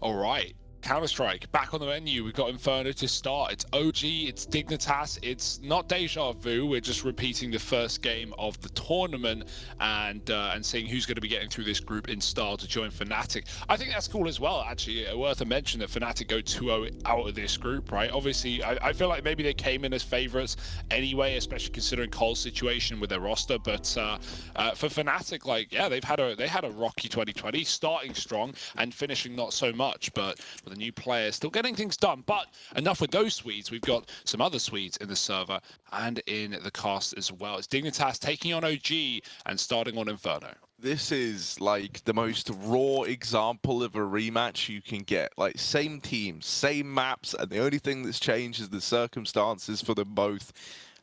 All right. Counter-Strike, back on the menu. We've got Inferno to start. It's OG, it's Dignitas, it's not deja vu. We're just repeating the first game of the tournament and seeing who's going to be getting through this group in style to join Fnatic. I think that's cool as well, actually. Worth a mention that Fnatic go 2-0 out of this group, right? Obviously, I feel like maybe they came in as favorites anyway, especially considering Cole's situation with their roster. But for Fnatic, like, yeah, they had a rocky 2020, starting strong and finishing not so much, but the new players still getting things done. But enough with those Swedes. We've got some other Swedes in the server and in the cast as well. It's Dignitas taking on OG and starting on Inferno. This is like the most raw example of a rematch you can get. Like, same teams, same maps, and the only thing that's changed is the circumstances for them both.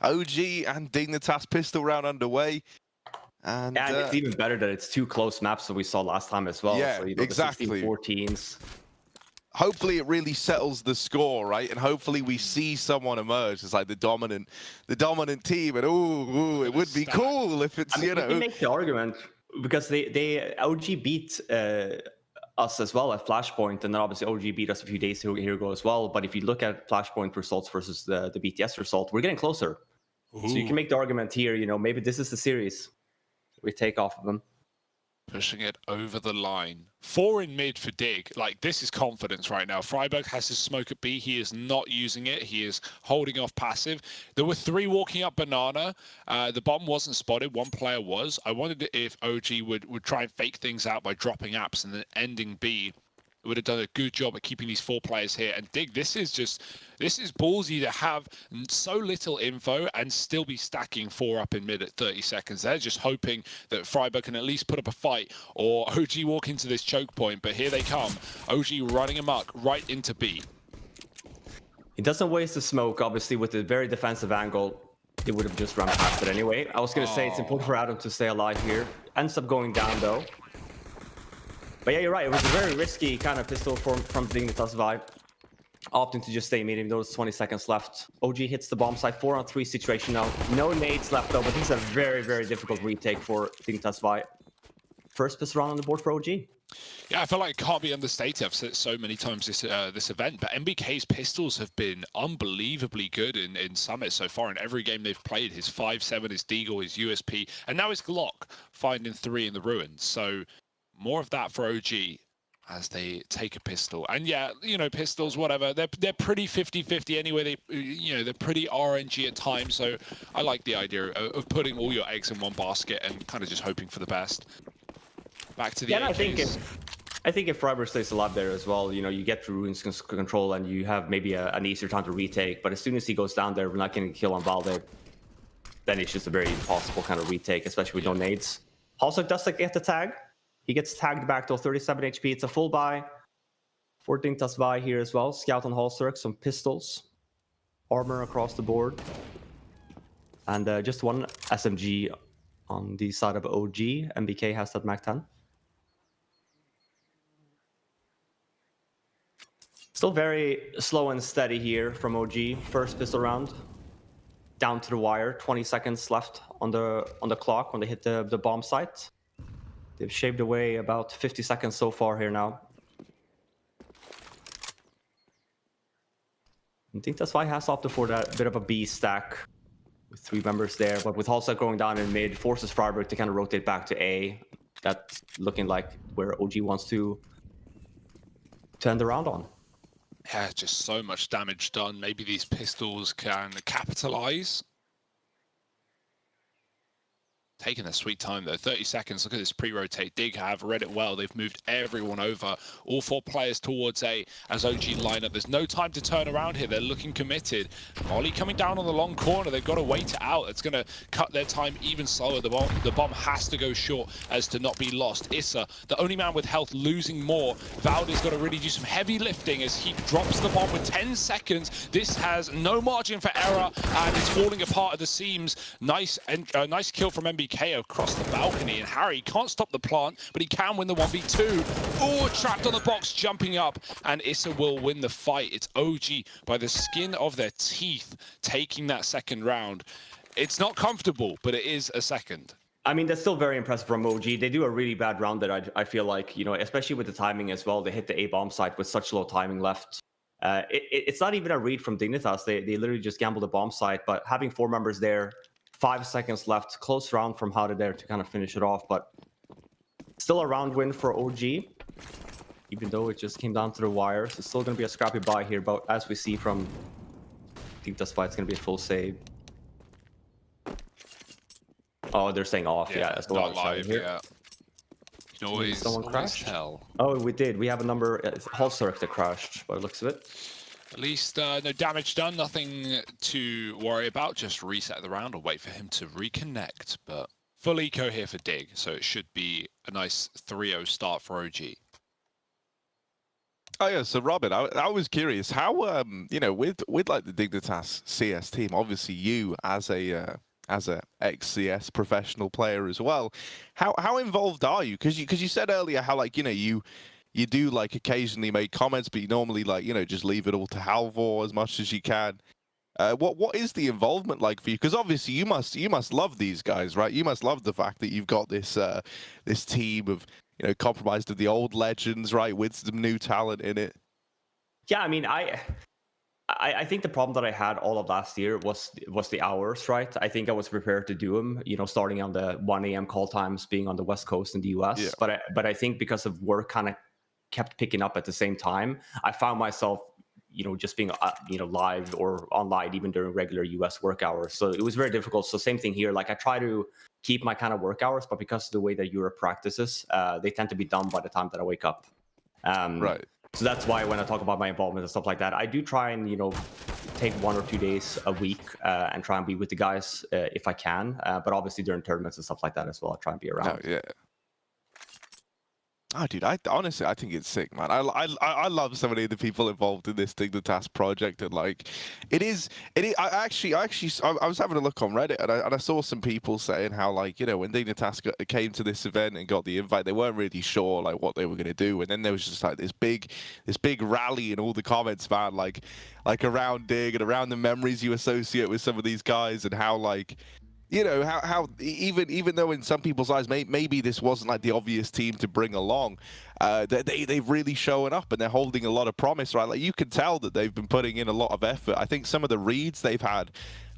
OG and Dignitas pistol round underway. And it's even better that it's two close maps that we saw last time as well. Yeah, so, you know, exactly. The 16-14s. Hopefully it really settles the score, right? And hopefully we see someone emerge as like the dominant team. And ooh, it would be cool if it's, you know. You can make the argument because they OG beat us as well at Flashpoint, and then obviously OG beat us a few days ago as well. But if you look at Flashpoint results versus the BTS result, we're getting closer. Ooh. So you can make the argument here, you know, maybe this is the series we take off of them. Pushing it over the line. 4 in mid for Dig. Like, this is confidence right now. Friberg has his smoke at B. He is not using it. He is holding off passive. There were 3 walking up banana. The bomb wasn't spotted. 1 player was. I wondered if OG would try and fake things out by dropping apps and then ending B. It would have done a good job at keeping these 4 players here. And Dig, this is ballsy to have so little info and still be stacking 4 up in mid at 30 seconds. They're just hoping that Friberg can at least put up a fight or OG walk into this choke point. But here they come. OG running amok right into B. He doesn't waste the smoke, obviously, with a very defensive angle. They would have just run past it anyway. I was going to say it's important for Adam to stay alive here. Ends up going down, though. But yeah, you're right. It was a very risky kind of pistol from Dignitas vibe. Opting to just stay medium. There's 20 seconds left. OG hits the bomb site. 4-on-3 situation now. No nades left though, but this is a very, very difficult retake for Dignitas vibe. First pistol round on the board for OG. Yeah, I feel like it can't be understated. I've said it so many times this event, but MBK's pistols have been unbelievably good in Summit so far. In every game they've played, his 5.7, his Deagle, his USP, and now his Glock, finding 3 in the ruins. So more of that for OG as they take a pistol. And yeah, you know, pistols, whatever, they're pretty 50-50 anyway. They're pretty RNG at times. So I like the idea of putting all your eggs in one basket and kind of just hoping for the best. Back to the AKs. I think if Friberg stays alive there as well, you know, you get through ruins control and you have maybe an easier time to retake. But as soon as he goes down there, we're not getting a kill on Valde. Then it's just a very impossible kind of retake, especially with no nades. Also, does get the tag. He gets tagged back to 37 HP. It's a full buy for Dignitas Vi here as well. Scout on Hallzerk, some pistols, armor across the board, and just 1 SMG on the side of OG. MBK has that MAC-10. Still very slow and steady here from OG. First pistol round, down to the wire. 20 seconds left on the clock when they hit the bomb site. They've shaved away about 50 seconds so far here now. I think that's why he has opted for that bit of a B stack with 3 members there, but with Hallzerk going down in mid, forces Friberg to kind of rotate back to A. That's looking like where OG wants to turn the round on. Yeah, just so much damage done. Maybe these pistols can capitalize. Taking their sweet time though. 30 seconds. Look at this pre-rotate. Dig have read it well. They've moved everyone over. All 4 players towards A as OG line up. There's no time to turn around here. They're looking committed. Molly coming down on the long corner. They've got to wait it out. It's going to cut their time even slower. The bomb has to go short as to not be lost. Issa, the only man with health, losing more. Valde's got to really do some heavy lifting as he drops the bomb with 10 seconds. This has no margin for error and it's falling apart at the seams. Nice kill from MBK across the balcony, and Harry can't stop the plant, but he can win the 1v2. Oh, trapped on the box, jumping up, and Issa will win the fight. It's OG by the skin of their teeth taking that second round. It's not comfortable, but it is a second. I mean, that's still very impressive from OG. They do a really bad round that I feel like, you know, especially with the timing as well. They hit the A bomb site with such low timing left. It's not even a read from Dignitas. They literally just gambled a bomb site, but having 4 members there, 5 seconds left, close round from Howdy there to kind of finish it off, but still a round win for OG, even though it just came down to the wire. So it's still going to be a scrappy buy here, but as we see from Dignitas fight, it's going to be a full save. Oh, they're staying off. Yeah, that's not live. here. Yeah. You can always, Someone always crashed? tell. Oh, we did. We have a number. It's Hulserk that crashed by the looks of it. At least no damage done, nothing to worry about. Just reset the round or wait for him to reconnect. But full eco here for Dig, so it should be a nice 3-0 start for OG. Oh yeah, so Robin, I was curious how you know, with like the Dignitas CS team, obviously you as a ex-CS professional player as well, how involved are you? Because you said earlier how, like, you know, you do like occasionally make comments, but you normally, like, you know, just leave it all to Halvor as much as you can. What is the involvement like for you? Because obviously you must love these guys, right? You must love the fact that you've got this this team of, you know, comprised of the old legends, right, with some new talent in it. Yeah, I mean, I think the problem that I had all of last year was the hours, right? I think I was prepared to do them, you know, starting on the 1 a.m. call times, being on the West Coast in the US. Yeah. But I think because of work kind of kept picking up at the same time, I found myself, you know, just being, you know, live or online even during regular US work hours. So it was very difficult. So same thing here. Like, I try to keep my kind of work hours, but because of the way that Europe practices, they tend to be done by the time that I wake up. Right. So that's why when I talk about my involvement and stuff like that, I do try and, you know, take 1 or 2 days a week and try and be with the guys if I can. But obviously during tournaments and stuff like that as well, I try and be around. Oh, yeah. Oh, dude, honestly, I think it's sick, man. I love so many of the people involved in this Dignitas project, and like, it is. I was having a look on Reddit, and I saw some people saying how, like, you know, when Dignitas came to this event and got the invite, they weren't really sure like what they were gonna do, and then there was just like this big rally in all the comments, man, like around Dig and around the memories you associate with some of these guys, and how, like, you know, how even though in some people's eyes maybe this wasn't like the obvious team to bring along, they've really shown up and they're holding a lot of promise, right? Like, you can tell that they've been putting in a lot of effort. I think some of the reads they've had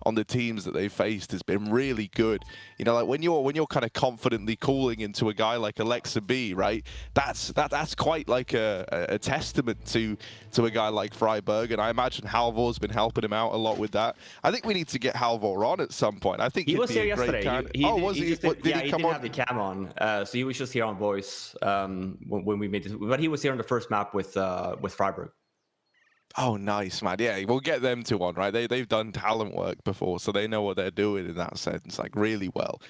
on the teams that they've faced has been really good. You know, like when you're kind of confidently calling into a guy like Alexa B, right? That's quite like a testament to a guy like Freiburg, and I imagine Halvor's been helping him out a lot with that. I think we need to get Halvor on at some point. I think he was here yesterday. Did he come on? Have the cam on, so he was just here on voice when we made this. But he was here on the first map with Freiburg. Oh, nice, man. Yeah, we'll get them to one, right? They've done talent work before, so they know what they're doing in that sense, like, really well.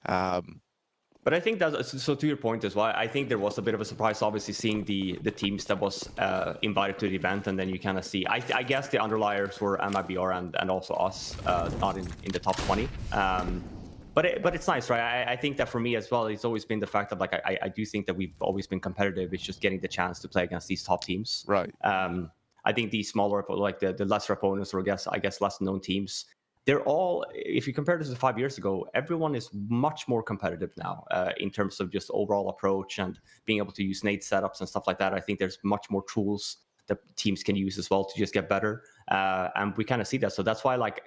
But I think that's, so to your point as well, I think there was a bit of a surprise, obviously, seeing the teams that was invited to the event, and then you kind of see, I guess the underliers were MIBR and also us, not in the top 20. But it's nice, right? I think that for me as well, it's always been the fact that, like, I do think that we've always been competitive. It's just getting the chance to play against these top teams. Right. I think these smaller, like the lesser opponents, or I guess less known teams, they're all, if you compare this to 5 years ago, everyone is much more competitive now in terms of just overall approach and being able to use nade setups and stuff like that. I think there's much more tools that teams can use as well to just get better. And we kind of see that. So that's why, like,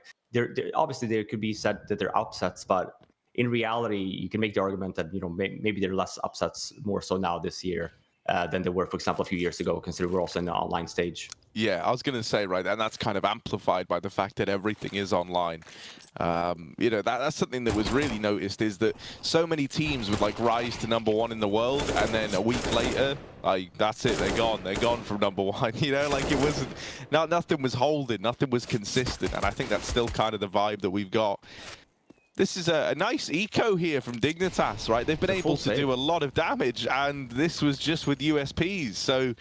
obviously there could be said that they're upsets, but in reality, you can make the argument that, you know, maybe they're less upsets more so now this year than they were, for example, a few years ago, considering we're also in the online stage. Yeah, I was going to say, right, and that's kind of amplified by the fact that everything is online. You know, that's something that was really noticed, is that so many teams would, like, rise to #1 in the world, and then a week later, like, that's it, they're gone from #1. You know, like, it wasn't, nothing was holding, nothing was consistent, and I think that's still kind of the vibe that we've got. This is a nice eco here from Dignitas, right? They've been able to do a lot of damage, and this was just with USPs, so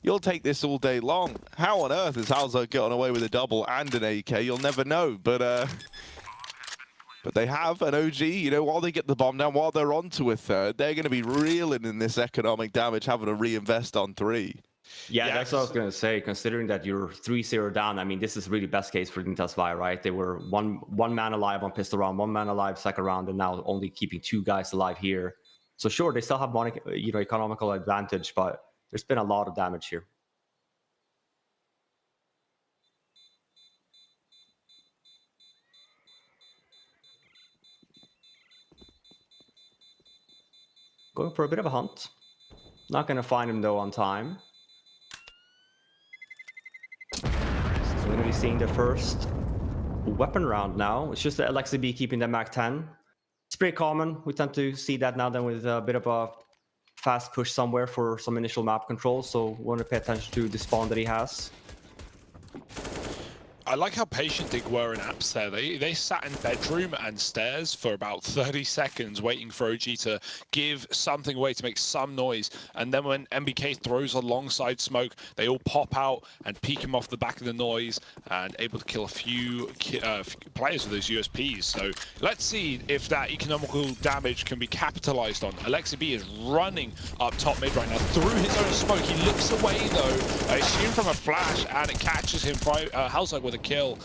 you'll take this all day long. How on earth is Halvor getting away with a double and an AK? You'll never know, but they have an OG, you know, while they get the bomb down, while they're on to a third, they're going to be reeling in this economic damage, having to reinvest on 3. Yeah, Yeah, that's what I was going to say. Considering that you're 3-0 down, I mean, this is really best case for Dignitas, right? They were one man alive on pistol round, one man alive second round, and now only keeping 2 guys alive here. So sure, they still have money, economical advantage, but there's been a lot of damage here. Going for a bit of a hunt. Not going to find him though on time. So we're going to be seeing the first weapon round now. It's just the LXB keeping the MAC-10. It's pretty common. We tend to see that now then with a bit of a fast push somewhere for some initial map control. So we want to pay attention to the spawn that he has. I like how patient Dig were in apps there. They sat in bedroom and stairs for about 30 seconds waiting for OG to give something away, to make some noise. And then when MBK throws alongside smoke, they all pop out and peek him off the back of the noise and able to kill a few players with those USPs. So let's see if that economical damage can be capitalized on. Alexa B is running up top mid right now through his own smoke. He looks away though, I assume from a flash, and it catches him. Halzak with a kill.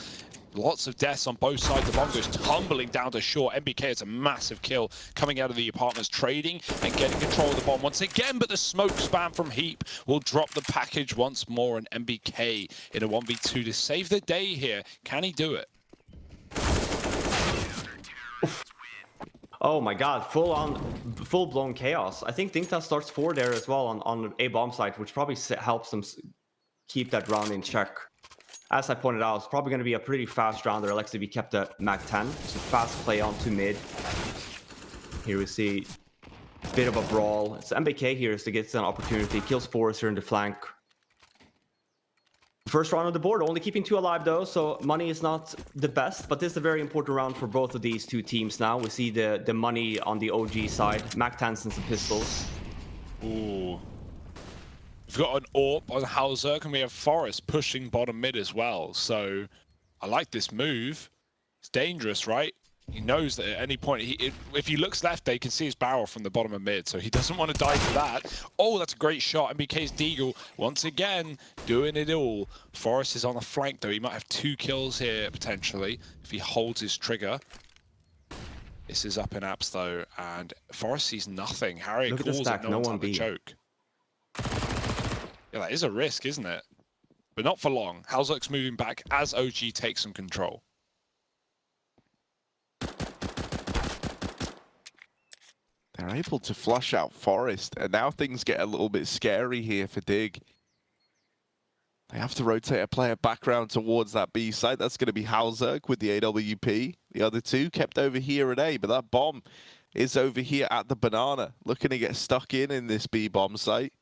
Lots of deaths on both sides. The bomb goes tumbling down to shore. MBK has a massive kill coming out of the apartments, trading and getting control of the bomb once again, but the smoke spam from Heap will drop the package once more, and MBK in a 1v2 to save the day here. Can he do it? Oh my god, full-blown chaos. I think Dignitas starts 4 there as well on a bomb site, which probably helps them keep that round in check. As I pointed out, it's probably going to be a pretty fast round there. LXB kept the MAC-10. It's a fast play on to mid. Here we see a bit of a brawl. It's MBK here to get an opportunity. Kills Forrest here in the flank. First round on the board, only keeping 2 alive though, so money is not the best, but this is a very important round for both of these 2 teams now. We see the money on the OG side, MAC-10s and some pistols. Ooh. We've got an AWP on Halzak, and we have Forrest pushing bottom mid as well. So I like this move. It's dangerous, right? He knows that at any point, if he looks left, they can see his barrel from the bottom of mid, so he doesn't want to die to that. Oh, that's a great shot. MBK's Deagle, once again, doing it all. Forrest is on the flank, though. He might have 2 kills here, potentially, if he holds his trigger. This is up in apps, though, and Forrest sees nothing. Harry calls it, no one's on the choke. Yeah, that is a risk, isn't it? But not for long. Halzak's moving back as OG takes some control. They're able to flush out Forest, and now things get a little bit scary here for Dig. They have to rotate a player back round towards that B site. That's going to be Halzak with the AWP. The other 2 kept over here at A, but that bomb is over here at the banana, looking to get stuck in this B bomb site.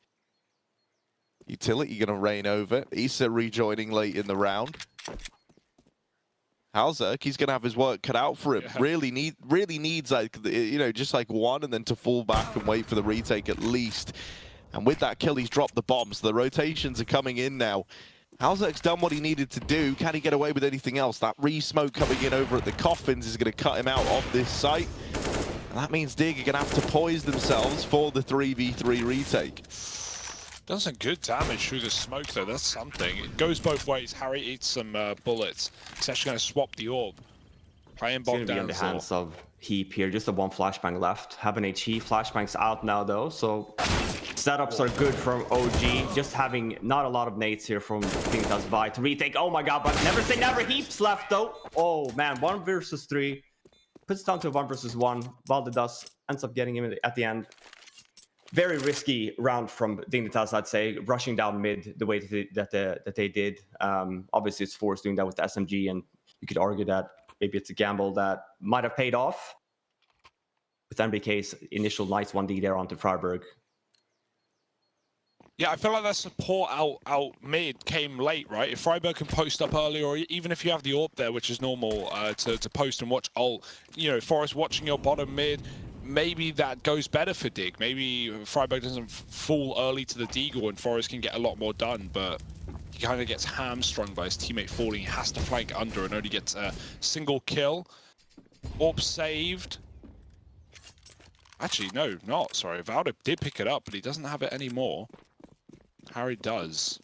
Utility going to reign over. Issa rejoining late in the round. Halzak, he's going to have his work cut out for him. Yeah. Really needs, like, just like 1 and then to fall back and wait for the retake at least. And with that kill, he's dropped the bombs. The rotations are coming in now. Halzak's done what he needed to do. Can he get away with anything else? That re-smoke coming in over at the coffins is going to cut him out of this site. And that means Dig are going to have to poise themselves for the 3v3 retake. Done some good damage through the smoke, though. That's something. It goes both ways. Harry eats some bullets. He's actually going to swap the orb. Playing bog down. In the hands of Heap here. Just the 1 flashbang left. Have an HE. Flashbang's out now, though. So setups are good from OG. Just having not a lot of nades here from Dignitas Vi to retake. Oh my god, but never say never. Heap's left, though. Oh man, 1 versus 3. Puts it down to 1 versus 1. Valdidas ends up getting him at the end. Very risky round from Dignitas, I'd say, rushing down mid the way that they did. Obviously, it's Forrest doing that with the SMG, and you could argue that maybe it's a gamble that might have paid off. With MBK's initial nice 1D there onto Freiburg. Yeah, I feel like that support out mid came late, right? If Freiburg can post up early, or even if you have the AWP there, which is normal to post and watch ult, Forrest watching your bottom mid, maybe that goes better for Dig. Maybe Freiburg doesn't fall early to the Deagle and Forrest can get a lot more done, but he kind of gets hamstrung by his teammate falling. He has to flank under and only gets a single kill. AWP saved. Actually, no, not. Sorry, Valda did pick it up, but he doesn't have it anymore. Harry does.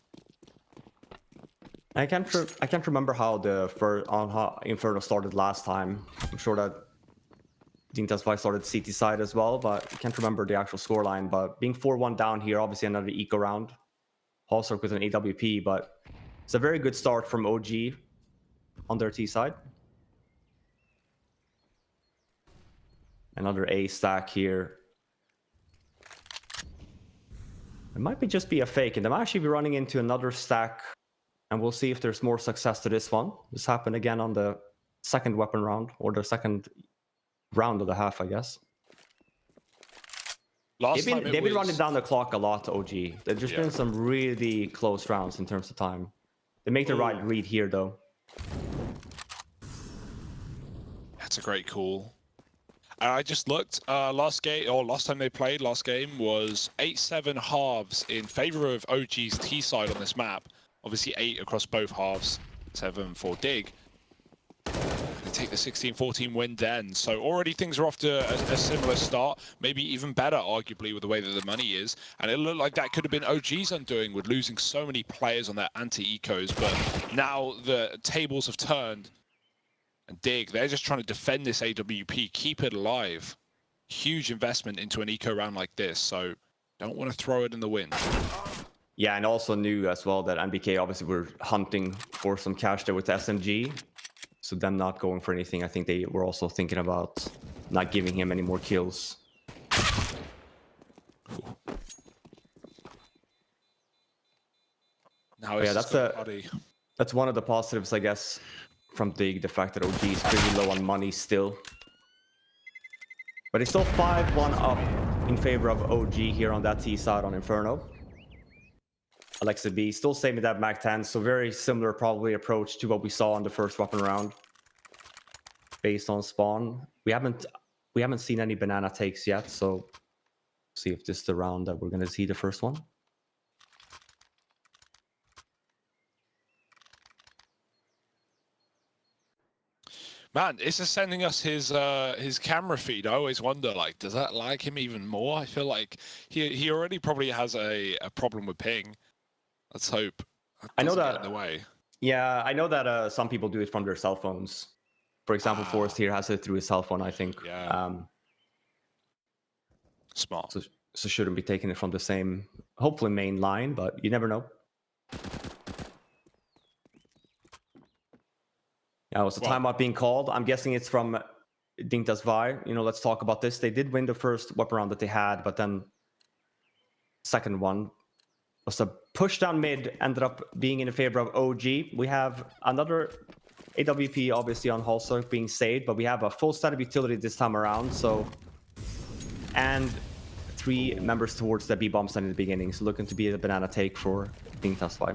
I can't remember how how Inferno started last time. I'm sure that Dignitas started CT side as well, but I can't remember the actual scoreline. But being 4-1 down here, obviously another eco round. Hallzerk with an AWP, but it's a very good start from OG on their T side. Another A stack here. It might just be a fake, and they might actually be running into another stack, and we'll see if there's more success to this one. This happened again on the second weapon round, or the second round of the half, I guess. They've been running down the clock a lot, OG. There's just been some really close rounds in terms of time. They make the right read here, though. That's a great call. I just looked, last time they played, last game was 8-7 halves in favor of OG's T side on this map. Obviously 8 across both halves, 7 for Dig. They take the 16-14 win then. So already things are off to a similar start, maybe even better, arguably, with the way that the money is. And it looked like that could have been OG's undoing with losing so many players on their anti-ecos. But now the tables have turned. And Dig, they're just trying to defend this AWP, keep it alive. Huge investment into an eco round like this, so don't want to throw it in the wind. Yeah, and also knew as well that NBK obviously were hunting for some cash there with SMG. So them not going for anything, I think they were also thinking about not giving him any more kills. Ooh. Now yeah, that's one of the positives, I guess, from Dig, the fact that OG is pretty low on money still. But it's still 5-1 up in favor of OG here on that T side on Inferno. Alexa B still saving that Mac 10, so very similar probably approach to what we saw on the first weapon round. Based on spawn. We haven't seen any banana takes yet, so see if this is the round that we're gonna see the first one. Man, it's just sending us his camera feed. I always wonder, like, does that lag him even more? I feel like he already probably has a problem with ping. Let's hope that doesn't get in the way. Yeah, I know that some people do it from their cell phones. For example, Forrest here has it through his cell phone, I think. Yeah. Smart. So shouldn't be taking it from the same, hopefully, main line, but you never know. Yeah, was the timeout being called? I'm guessing it's from Dignitas Vi. You know, let's talk about this. They did win the first weapon round that they had, but then second one was a push down mid, ended up being in favor of OG. We have another AWP, obviously, on Hallzerk being saved, but we have a full set of utility this time around, so... And 3 members towards the B-bomb side in the beginning, so looking to be a banana take for Dignitas Vi.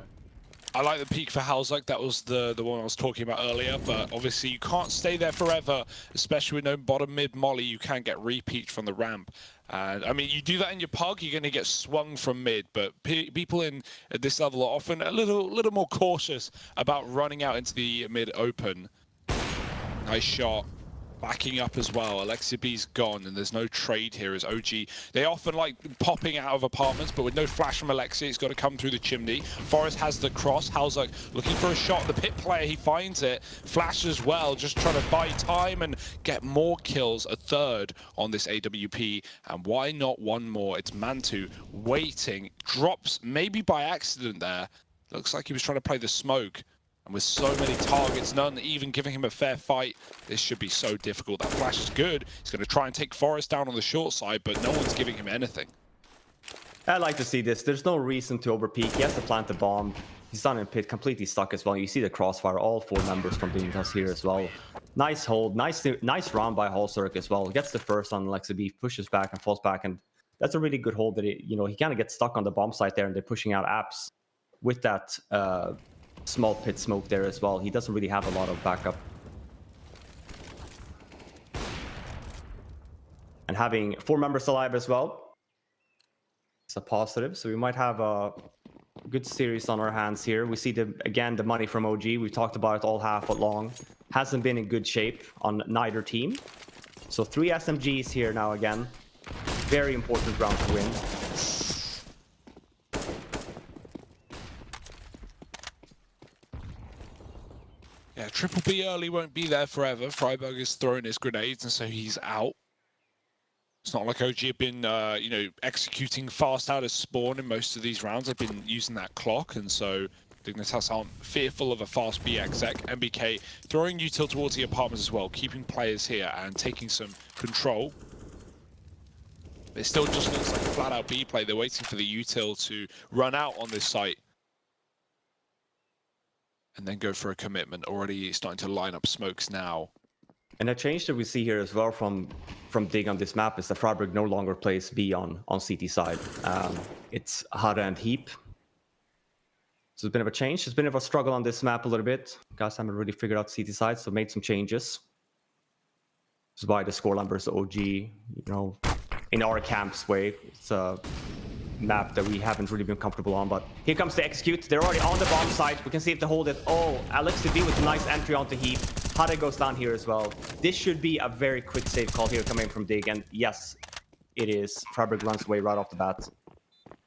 I like the peak for Hallzerk. That was the one I was talking about earlier, but obviously you can't stay there forever, especially with no bottom mid molly. You can get repeaked from the ramp. And I mean, you do that in your pug, you're going to get swung from mid, but people at this level are often a little more cautious about running out into the mid open. Nice shot. Backing up as well. Alexia B's gone, and there's no trade here as OG. They often like popping out of apartments, but with no flash from Alexia, it's got to come through the chimney. Forrest has the cross. Hallzerk looking for a shot. The pit player, he finds it. Flash as well, just trying to buy time and get more kills. A third on this AWP, and why not one more? It's Mantu waiting. Drops maybe by accident there. Looks like he was trying to play the smoke. And with so many targets, none even giving him a fair fight, this should be so difficult. That flash is good. He's going to try and take Forrest down on the short side, but no one's giving him anything. I like to see this. There's no reason to overpeak. He has to plant the bomb. He's down in pit, completely stuck as well. You see the crossfire, all 4 members from Dignitas here as well. Nice hold, nice round by Hallzerk as well. Gets the first on Alexa B, pushes back and falls back, and that's a really good hold. That he kind of gets stuck on the bomb site there, and they're pushing out apps with that. Small pit smoke there as well. He doesn't really have a lot of backup. And having 4 members alive as well, it's a positive. So we might have a good series on our hands here. We see again the money from OG. We talked about it all half long. Hasn't been in good shape on neither team. So 3 SMGs here now again. Very important round to win. Yeah, Triple B early won't be there forever. Freiburg is throwing his grenades, and so he's out. It's not like OG have been, executing fast out of spawn in most of these rounds. They've been using that clock, and so Dignitas aren't fearful of a fast B exec. MBK throwing util towards the apartments as well, keeping players here and taking some control. It still just looks like a flat-out B play. They're waiting for the util to run out on this site and then go for a commitment. Already starting to line up smokes now. And a change that we see here as well from Dig on this map is that Freiburg no longer plays B on CT side. It's Hada and Heap. So it's been of a change. It's been of a struggle on this map a little bit. Guys haven't really figured out CT side, so made some changes. This is why the scoreline versus OG, in our camp's way, it's a map that we haven't really been comfortable on. But here comes the execute. They're already on the bomb site. We can see if they hold it. Oh, Alex to be with a nice entry onto Heap. Hada goes down here as well. This should be a very quick save call here coming from Dig. And yes, it is. Freiburg runs away right off the bat.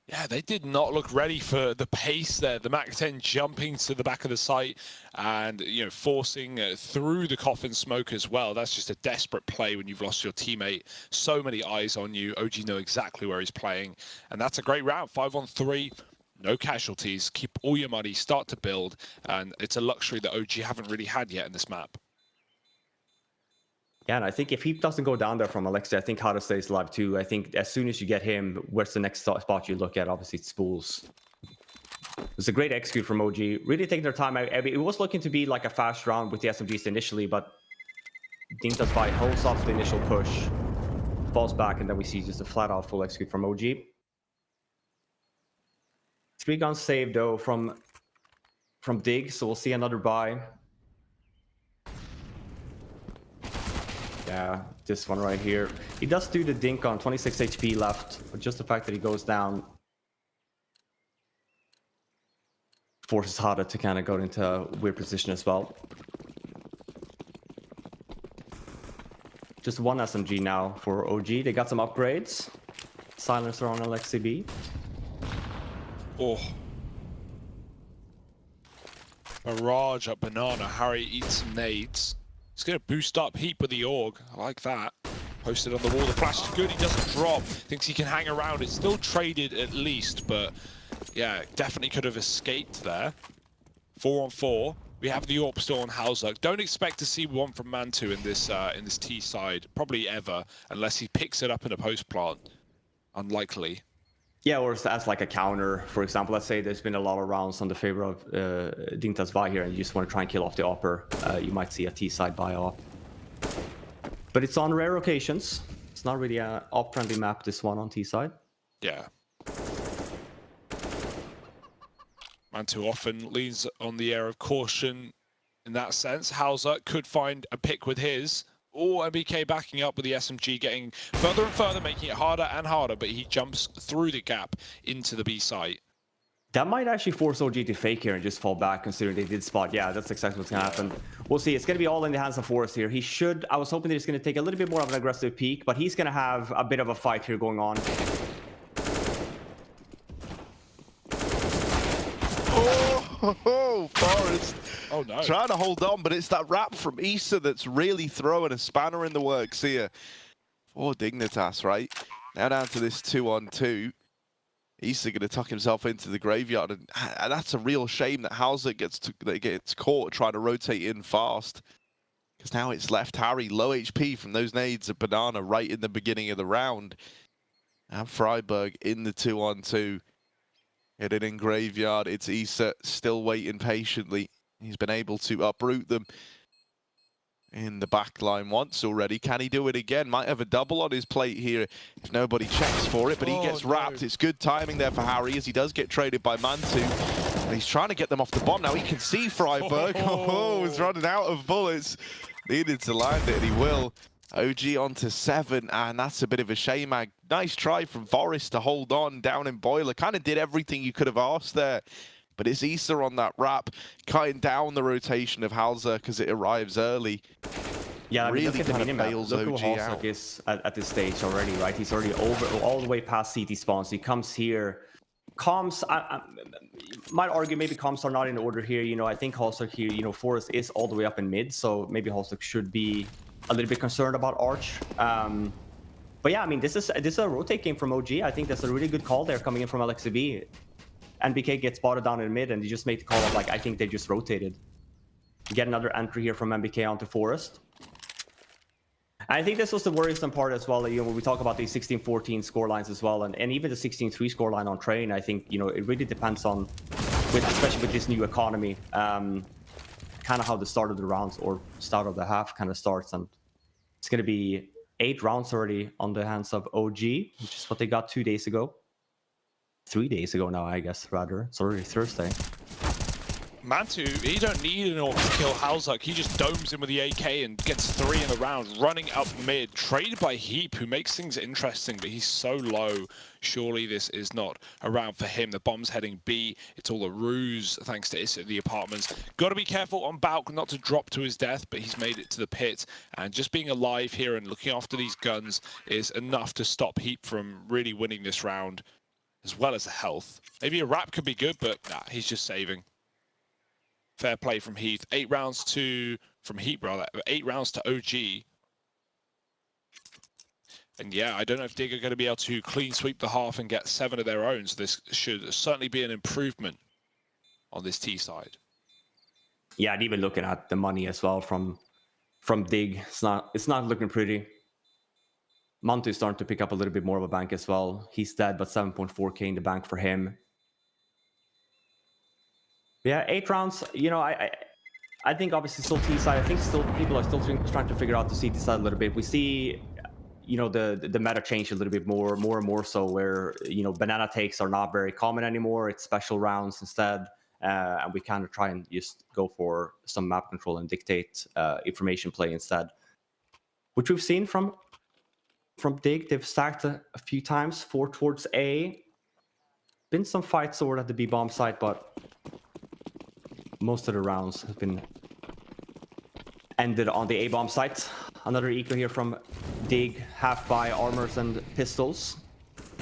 Yeah, they did not look ready for the pace there. The MAC-10 jumping to the back of the site and, forcing through the coffin smoke as well. That's just a desperate play when you've lost your teammate. So many eyes on you. OG know exactly where he's playing. And that's a great round. 5-on-3. No casualties. Keep all your money. Start to build. And it's a luxury that OG haven't really had yet in this map. Yeah, and I think if he doesn't go down there from Alexei, I think Hada stays alive too. I think as soon as you get him, where's the next spot you look at? Obviously, it's Spools. It's a great execute from OG. Really taking their time out. I mean, it was looking to be like a fast round with the SMGs initially, but Dignitas holds off the initial push, falls back, and then we see just a flat-out full execute from OG. 3-gun save, though, from Dig, so we'll see another buy. Yeah, this one right here. He does do the dink on 26 HP left, but just the fact that he goes down forces Hada to kind of go into a weird position as well. Just one SMG now for OG. They got some upgrades. Silencer on LXCB. Oh. Barrage up Banana. Harry eats some nades. He's going to boost up Heap with the AUG. I like that. Posted on the wall. The flash is good. He doesn't drop. Thinks he can hang around. It's still traded at least, but yeah, definitely could have escaped there. 4-on-4. We have the AWP still on Hauser. Don't expect to see one from Mantu in this T side, probably ever, unless he picks it up in a post plant. Unlikely. Yeah, or as like a counter, for example. Let's say there's been a lot of rounds on the favor of Dignitas Vi here, and you just want to try and kill off the upper. You might see a T-side buy op. But it's on rare occasions. It's not really an op-friendly map, this one on T-side. Yeah. Mantu often leans on the air of caution in that sense. Hauser could find a pick with his. Or MBK backing up with the SMG, getting further and further, making it harder and harder, but he jumps through the gap into the B site. That might actually force OG to fake here and just fall back, considering they did spot. Yeah, that's exactly what's going to happen. We'll see. It's going to be all in the hands of Forrest here. He should... I was hoping that he's going to take a little bit more of an aggressive peek, but he's going to have a bit of a fight here going on. Oh, Forrest. Oh, no. Trying to hold on, but it's that wrap from Issa that's really throwing a spanner in the works here for Dignitas, right? Now down to this 2-on-2. Issa going to tuck himself into the graveyard, and that's a real shame that Hauser gets caught trying to rotate in fast. Because now it's left Harry low HP from those nades of Banana right in the beginning of the round. And Freiburg in the 2-on-2. Hidden in graveyard, it's Issa still waiting patiently. He's been able to uproot them in the back line once already. Can he do it again? Might have a double on his plate here if nobody checks for it, but he gets wrapped. It's good timing there for Harry as he does get traded by Mantu. And he's trying to get them off the bomb. Now he can see Freiburg. Oh, he's running out of bullets. Needed to land it, and he will. OG onto 7, and that's a bit of a shame. Nice try from Forrest to hold on down in Boiler. Kind of did everything you could have asked there. But it's Issa on that wrap, cutting down the rotation of Hauser because it arrives early. Yeah, I mean, really kind of bails OG out. Look is at this stage already, right? He's already over all the way past CT spawns. He comes here, comms, I might argue maybe comms are not in order here. You know, I think Halsuk here, you know, Forest is all the way up in mid, so maybe Halsuk should be a little bit concerned about Arch. But yeah, I mean, this is a rotate game from OG. I think that's a really good call there coming in from LXB. NBK gets spotted down in mid, and you just make the call of like, I think they just rotated. Get another entry here from NBK onto Forest. And I think this was the worrisome part as well. You know, when we talk about these 16-14 score lines as well, and even the 16-3 score line on Train, I think, you know, it really depends on, especially with this new economy, kind of how the start of the rounds or start of the half kind of starts. And it's going to be 8 rounds already on the hands of OG, which is what they got 2 days ago. 3 days ago now, I guess, rather. It's already Thursday. Mantu, he don't need an orc to kill Halsuk. He just domes him with the AK and gets 3 in the round, running up mid. Traded by Heap, who makes things interesting, but he's so low. Surely this is not a round for him. The bomb's heading B. It's all a ruse, thanks to Issa, the apartments. Got to be careful on Balk not to drop to his death, but he's made it to the pit. And just being alive here and looking after these guns is enough to stop Heap from really winning this round, as well as the health. Maybe a wrap could be good, but nah, he's just saving. Fair play from Heath. 8 rounds to... from Heat, rather. 8 rounds to OG. And yeah, I don't know if Dig are going to be able to clean sweep the half and get 7 of their own. So this should certainly be an improvement on this T side. Yeah, and even looking at the money as well from Dig, it's not looking pretty. Mantu is starting to pick up a little bit more of a bank as well. He's dead, but 7.4k in the bank for him. Yeah, 8 rounds. You know, I think obviously still T side. I think still people are still trying to figure out the CT side a little bit. We see, you know, the meta change a little bit more and more so, where, you know, banana takes are not very common anymore. It's special rounds instead, and we kind of try and just go for some map control and dictate information play instead, which we've seen from Dig. They've stacked a few times 4 towards A. Been some fights over at the B bomb site, but most of the rounds have been ended on the A-bomb site. Another eco here from Dig, half by armors and pistols.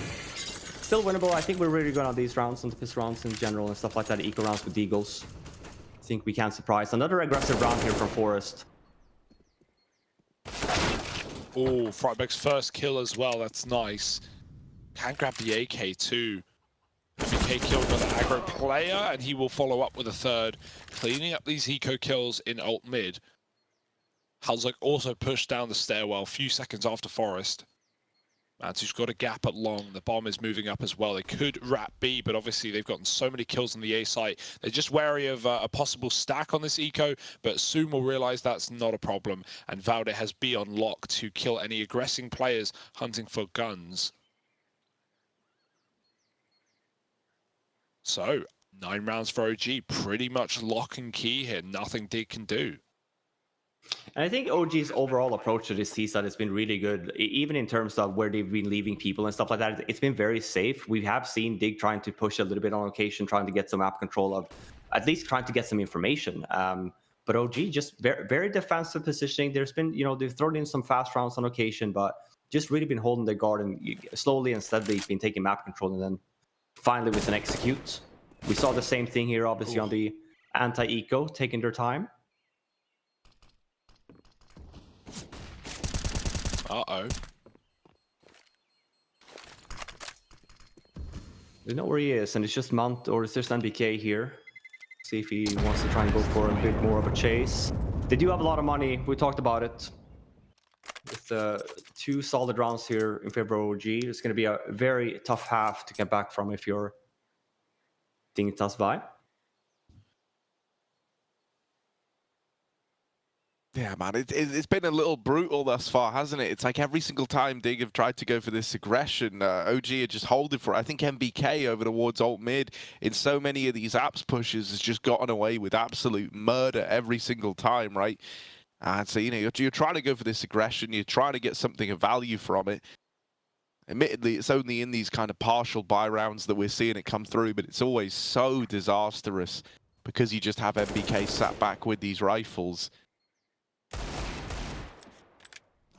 Still winnable. I think we're really good on these rounds, on the pistol rounds in general and stuff like that. Eco rounds with Deagles. I think we can't surprise. Another aggressive round here from Forest. Oh, Frightback's first kill as well. That's nice. Can grab the AK too. MBK killed another aggro player, and he will follow up with a third, cleaning up these eco kills in alt mid. Halsuk also pushed down the stairwell a few seconds after Forest. Mantu's got a gap at long. The bomb is moving up as well. They could wrap B, but obviously they've gotten so many kills on the A site. They're just wary of a possible stack on this eco, but soon will realize that's not a problem. And Valde has B on lock to kill any aggressing players hunting for guns. So, 9 rounds for OG, pretty much lock and key here. Nothing Dig can do. And I think OG's overall approach to this T-side has been really good, even in terms of where they've been leaving people and stuff like that. It's been very safe. We have seen Dig trying to push a little bit on location, trying to get some map control of, at least trying to get some information. But OG just very, very defensive positioning. There's been, you know, they've thrown in some fast rounds on occasion, but just really been holding their guard and slowly and steadily been taking map control, and then finally with an execute. We saw the same thing here, obviously, on the anti-eco, taking their time. Uh-oh. We know where he is, and it's just Mount, or it's just NBK here. See if he wants to try and go for a bit more of a chase. They do have a lot of money. We talked about it. With 2 solid rounds here in favor of OG, it's going to be a very tough half to get back from if you're Dignitas vibe. Yeah, man, it's been a little brutal thus far, hasn't it? It's like every single time Dig have tried to go for this aggression, OG are just holding for it. I think MBK over towards alt mid in so many of these apps pushes has just gotten away with absolute murder every single time, right? And so, you know, you're trying to go for this aggression, you're trying to get something of value from it. Admittedly, it's only in these kind of partial buy rounds that we're seeing it come through, but it's always so disastrous because you just have MBK sat back with these rifles.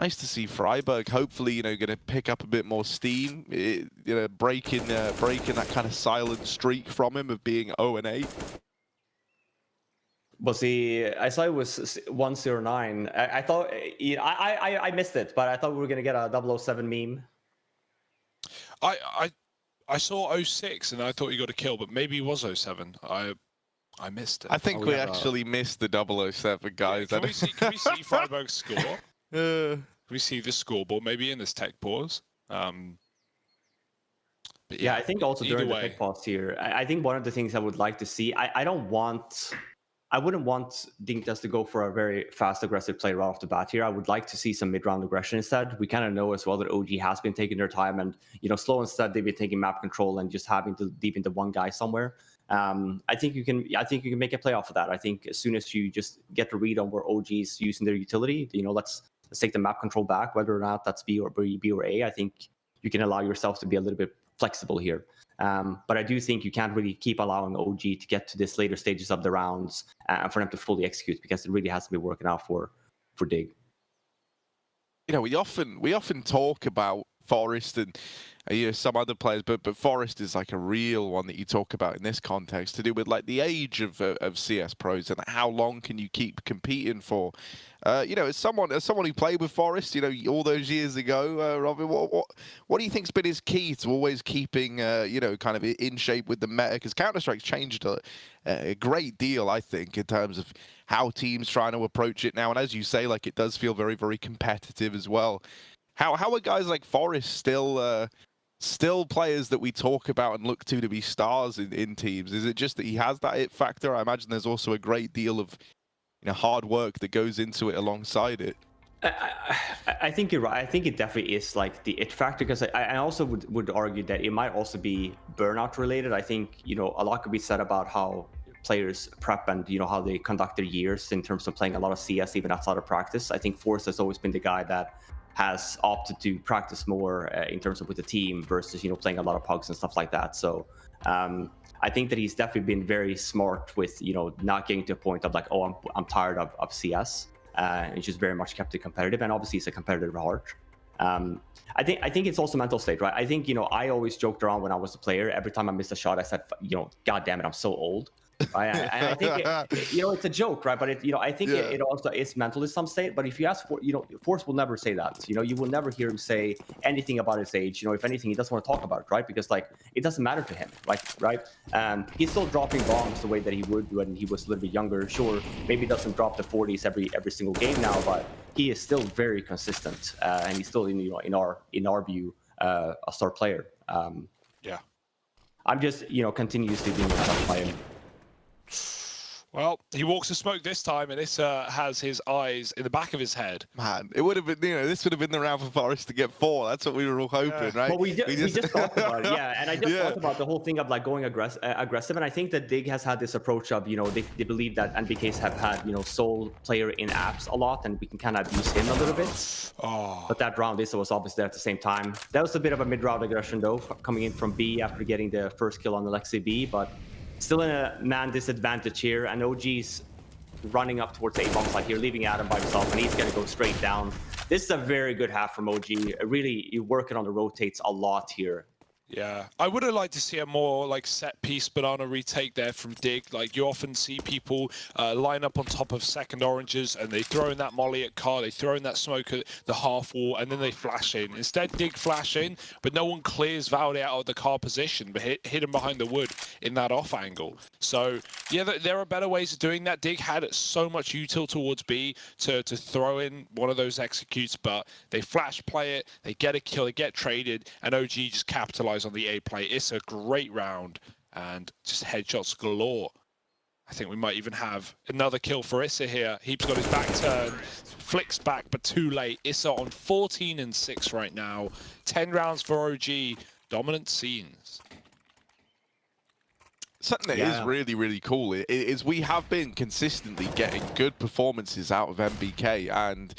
Nice to see Freiburg. Hopefully, you know, going to pick up a bit more steam. You know, breaking that kind of silent streak from him of being 0-8. Well, see, I saw it was 109. I thought I missed it, but I thought we were gonna get a 007 meme. I saw 06 and I thought he got a kill, but maybe he was 07. I missed it. I think we actually missed the 007, guys. Yeah, can we see Freiburg's score? Uh, We see the scoreboard maybe in this tech pause. But Yeah, I think also during the way. pick pause here, I think one of the things I would like to see, I wouldn't want Dignitas to go for a very fast, aggressive play right off the bat here. I would like to see some mid-round aggression instead. We kind of know as well that OG has been taking their time, and slow instead they've been taking map control and just having to deep into one guy somewhere. I think you can make a play off of that. I think as soon as you just get the read on where OG is using their utility, let's take the map control back, whether or not that's B or A. I think you can allow yourself to be a little bit flexible here. But I do think you can't really keep allowing OG to get to this later stages of the rounds for them to fully execute, because it really has to be working out for Dig. We often talk about Forest and some other players, but Forest is like a real one that you talk about in this context, to do with like the age of CS pros and how long can you keep competing for. As someone who played with Forest, all those years ago, Robin, what do you think's been his key to always keeping, kind of in shape with the meta? Because Counter-Strike's changed a great deal, I think, in terms of how teams trying to approach it now. And as you say, like, it does feel very, very competitive as well. How are guys like Forest still players that we talk about and look to be stars in teams? Is it just that he has that it factor? I imagine there's also a great deal of hard work that goes into it alongside it. I think you're right. I think it definitely is like the it factor, because I also would argue that it might also be burnout related. I think a lot could be said about how players prep and how they conduct their years in terms of playing a lot of CS even outside of practice. I think Forrest has always been the guy that has opted to practice more in terms of with the team versus playing a lot of pugs and stuff like that. So I think that he's definitely been very smart with not getting to a point of like, oh, I'm tired of CS. And just very much kept it competitive, and obviously it's a competitive heart. I think it's also mental state, right? I think I always joked around when I was a player. Every time I missed a shot, I said, God damn it, I'm so old. Right? And I think it's a joke, right? But I think it also is mental in some state. But if you ask for, Force will never say that. You will never hear him say anything about his age. If anything, he doesn't want to talk about it, right? Because like it doesn't matter to him, right? He's still dropping bombs the way that he would when he was a little bit younger. Sure, maybe he doesn't drop the 40s every single game now, but he is still very consistent, and he's still in our view a star player. Yeah, I'm just continuously being touched by him. Well, he walks the smoke this time, and Issa has his eyes in the back of his head. Man, it would have been, this would have been the round for Forest to get 4. That's what we were all hoping, right? Well, we just talked about it, yeah. And I just talked about the whole thing of like going aggressive. And I think that Dig has had this approach of, they believe that NBKs have had, sole player in apps a lot, and we can kind of abuse him a little bit. Oh. But that round, Issa was obviously there at the same time. That was a bit of a mid-round aggression, though, coming in from B after getting the first kill on Alexi B, but still in a man disadvantage here, and OG's running up towards the A-bomb side here, leaving Adam by himself, and he's going to go straight down. This is a very good half from OG. Really, you're working on the rotates a lot here. Yeah, I would have liked to see a more like set piece banana retake there from Dig. Like you often see people line up on top of second oranges and they throw in that molly at car, they throw in that smoke at the half wall, and then they flash in. Instead, Dig flash in, but no one clears Valde out of the car position, but hit him behind the wood in that off angle. So yeah, there are better ways of doing that. Dig had so much util towards B to throw in one of those executes, but they flash play it, they get a kill, they get traded, and OG just capitalize on the A play. It's a great round and just headshots galore. I think we might even have another kill for Issa here. Heap's got his back turned, flicks back, but too late. Issa on 14 and 6 right now. 10 rounds for OG. Dominant scenes. Something that is really, really cool is we have been consistently getting good performances out of MBK, and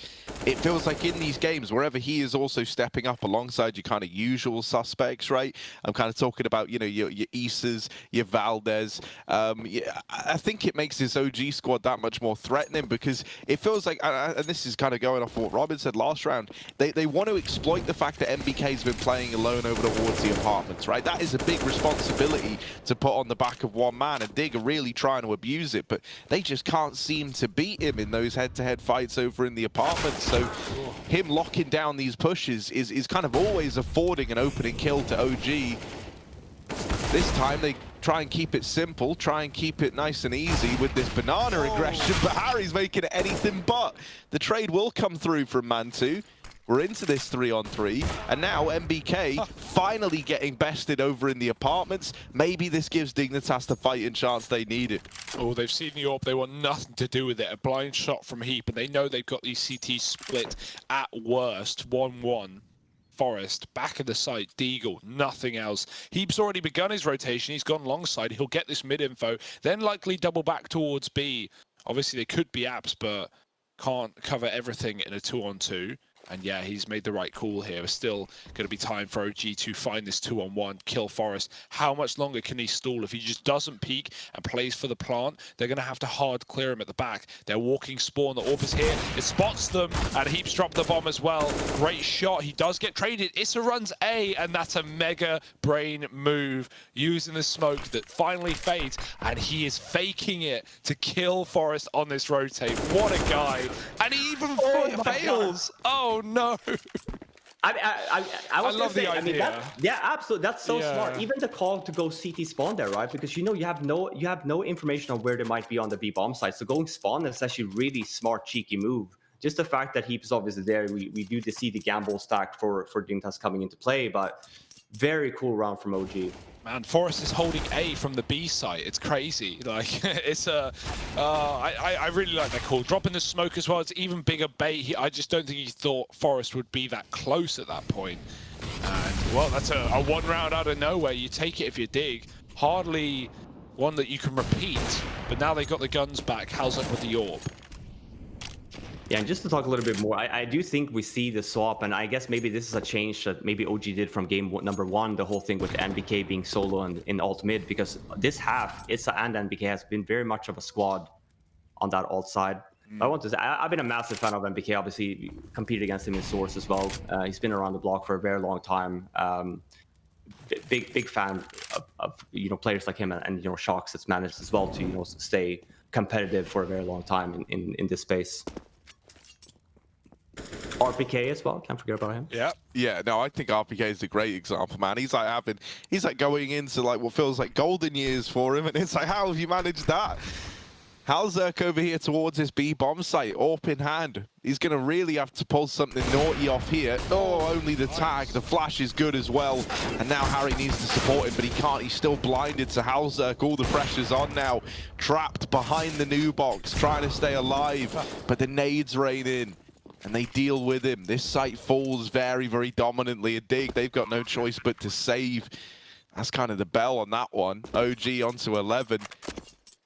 it feels like in these games, wherever he is also stepping up alongside your kind of usual suspects, right? I'm kind of talking about, you know, your Isas, your Valdez. Yeah, I think it makes this OG squad that much more threatening, because it feels like, and this is kind of going off what Robin said last round, they want to exploit the fact that MBK's been playing alone over towards the apartments, right? That is a big responsibility to put on the back of one man, and Dig are really trying to abuse it, but they just can't seem to beat him in those head-to-head fights over in the apartments. So him locking down these pushes is kind of always affording an opening kill to OG. This time they try and keep it simple, try and keep it nice and easy with this banana aggression, but Harry's making it anything but. The trade will come through from Mantu. We're into this 3-on-3, and now MBK finally getting bested over in the apartments. Maybe this gives Dignitas the fighting chance they needed. Oh, they've seen the orb. They want nothing to do with it. A blind shot from Heap, and they know they've got these CT split at worst. 1-1. Forest, back of the site, Deagle, nothing else. Heap's already begun his rotation. He's gone long side. He'll get this mid-info, then likely double back towards B. Obviously, they could be apps, but can't cover everything in a 2-on-2. And yeah, he's made the right call here. It's still going to be time for OG to find this 2-on-1, kill Forest. How much longer can he stall? If he just doesn't peek and plays for the plant, they're going to have to hard clear him at the back. They're walking spawn. The orb is here. It spots them, and Heaps dropped the bomb as well. Great shot. He does get traded. Issa runs A, and that's a mega brain move using the smoke that finally fades, and he is faking it to kill Forest on this rotate. What a guy. And he even fails. Oh, no. I love the idea. I mean, yeah, absolutely. That's so smart. Even the call to go CT spawn there, right? Because you know you have no information on where they might be on the B bomb site. So going spawn is actually really smart, cheeky move. Just the fact that Heap is obviously there, we do see the gamble stack for Dignitas coming into play, but very cool round from OG. Man, Forest is holding A from the B site. It's crazy. Like, it's a... I really like that call. Dropping the smoke as well. It's even bigger bait. I just don't think he thought Forest would be that close at that point. And, well, that's a one round out of nowhere. You take it if you dig. Hardly one that you can repeat. But now they've got the guns back. How's it with the orb? Yeah, and just to talk a little bit more, I do think we see the swap, and I guess maybe this is a change that maybe OG did from game number one, the whole thing with MBK being solo and in alt mid, because this half, Issa and MBK has been very much of a squad on that alt side. I want to say, I've been a massive fan of MBK, obviously competed against him in Source as well. He's been around the block for a very long time. Big fan of players like him and Shocks that's managed as well to stay competitive for a very long time in this space. RPK as well, can't forget about him. Yeah, no, I think RPK is a great example, man. He's like going into like what feels like golden years for him, and it's like, how have you managed that? Halzerk over here towards his B bomb site, AWP in hand. He's gonna really have to pull something naughty off here. Oh, only the tag. The flash is good as well. And now Harry needs to support him, but he can't. He's still blinded to Halzerk. All the pressure's on now. Trapped behind the new box, trying to stay alive, but the nades rain in. And they deal with him. This site falls very, very dominantly. A dig, they've got no choice but to save. That's kind of the bell on that one. OG onto 11.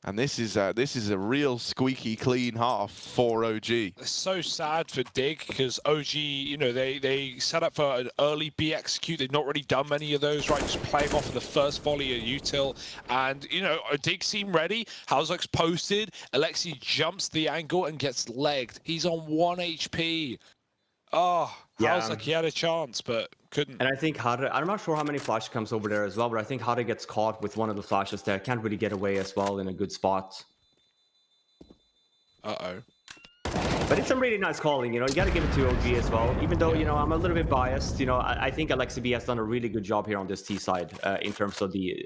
And this is a real squeaky clean half for OG. It's so sad for Dig, because OG, they set up for an early B execute. They've not really done many of those, right? Just playing off of the first volley of util. And, Dig seemed ready. Halzerk's posted. Alexi jumps the angle and gets legged. He's on 1 HP. Oh, Halzerk, he had a chance, but couldn't. And I think Hada, I'm not sure how many flashes comes over there as well, but I think Hada gets caught with one of the flashes there. Can't really get away as well in a good spot. Uh-oh. But it's some really nice calling, you got to give it to OG as well. Even though, I'm a little bit biased, I think Alexi B has done a really good job here on this T side in terms of the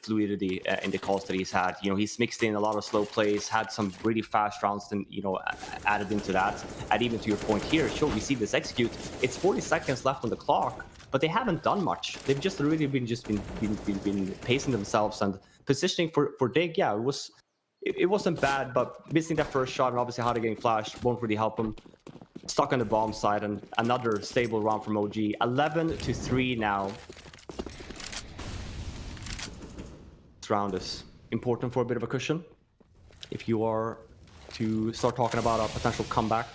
fluidity in the calls that he's had. He's mixed in a lot of slow plays, had some really fast rounds, and added into that. And even to your point here, sure, we see this execute. It's 40 seconds left on the clock, but they haven't done much. They've just really been pacing themselves and positioning for Dig. Yeah, it wasn't bad, but missing that first shot and obviously Hada getting flashed won't really help him. Stuck on the bomb side, and another stable round from OG. 11-3 now. This round is important for a bit of a cushion if you are to start talking about a potential comeback.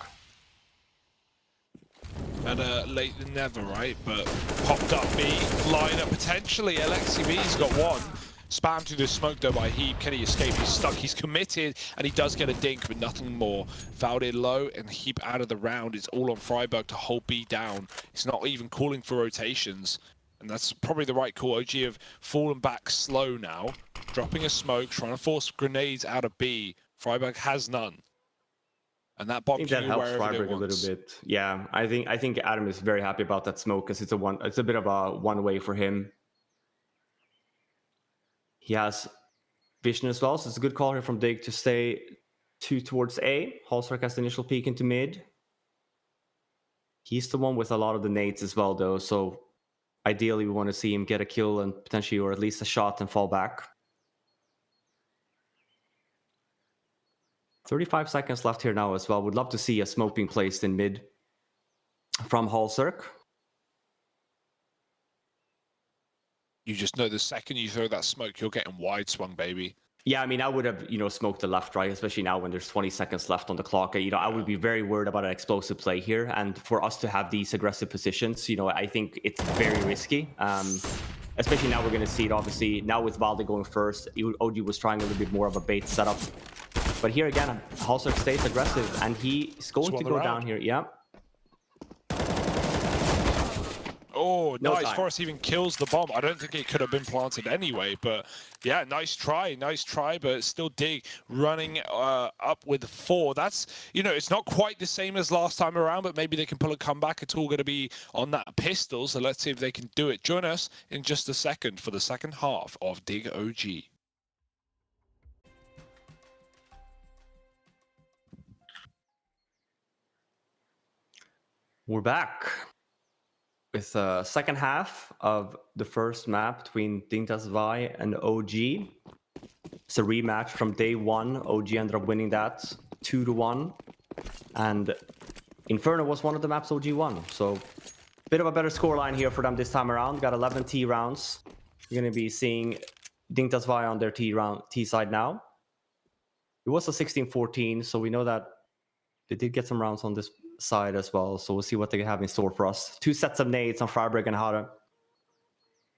Better late than never, right? But popped up B lineup potentially. Alexi B's got one. Spam through the smoke though by Heap. Can he escape? He's stuck. He's committed, and he does get a dink, but nothing more. Fouled in low, and Heap out of the round. It's all on Freiburg to hold B down. He's not even calling for rotations, and that's probably the right call. OG have fallen back slow now, dropping a smoke, trying to force grenades out of B. Freiburg has none. And that bomb I think that can helps wherever Freiburg a little bit. Yeah, I think Adam is very happy about that smoke because it's a bit of a one-way for him. He has vision as well, so it's a good call here from Dig to stay 2 towards A. Halsark has the initial peek into mid. He's the one with a lot of the nades as well, though, so ideally we want to see him get a kill and potentially, or at least a shot, and fall back. 35 seconds left here now as well. Would love to see a smoke being placed in mid from Halsark. You just know the second you throw that smoke, you're getting wide swung, baby. Yeah, I mean, I would have, smoked the left, right? Especially now when there's 20 seconds left on the clock. I would be very worried about an explosive play here. And for us to have these aggressive positions, I think it's very risky. Especially now we're going to see it, obviously. Now with Valde going first, OG was trying a little bit more of a bait setup. But here again, Halsark stays aggressive, and he's going to go down here. Yeah. Oh, No nice. time. Forrest even kills the bomb. I don't think it could have been planted anyway, but yeah, nice try, but still Dig running up with 4. That's, it's not quite the same as last time around, but maybe they can pull a comeback. It's all going to be on that pistol, so let's see if they can do it. Join us in just a second for the second half of Dig OG. We're back with the second half of the first map between Dignitas Vi and OG. It's a rematch from day 1. OG ended up winning that 2-1. And Inferno was one of the maps OG won. So a bit of a better scoreline here for them this time around. Got 11 T rounds. You're going to be seeing Dignitas Vi on their T side now. It was a 16-14, so we know that they did get some rounds on this side as well, so we'll see what they have in store for us. 2 sets of nades on Freiburg and Hara.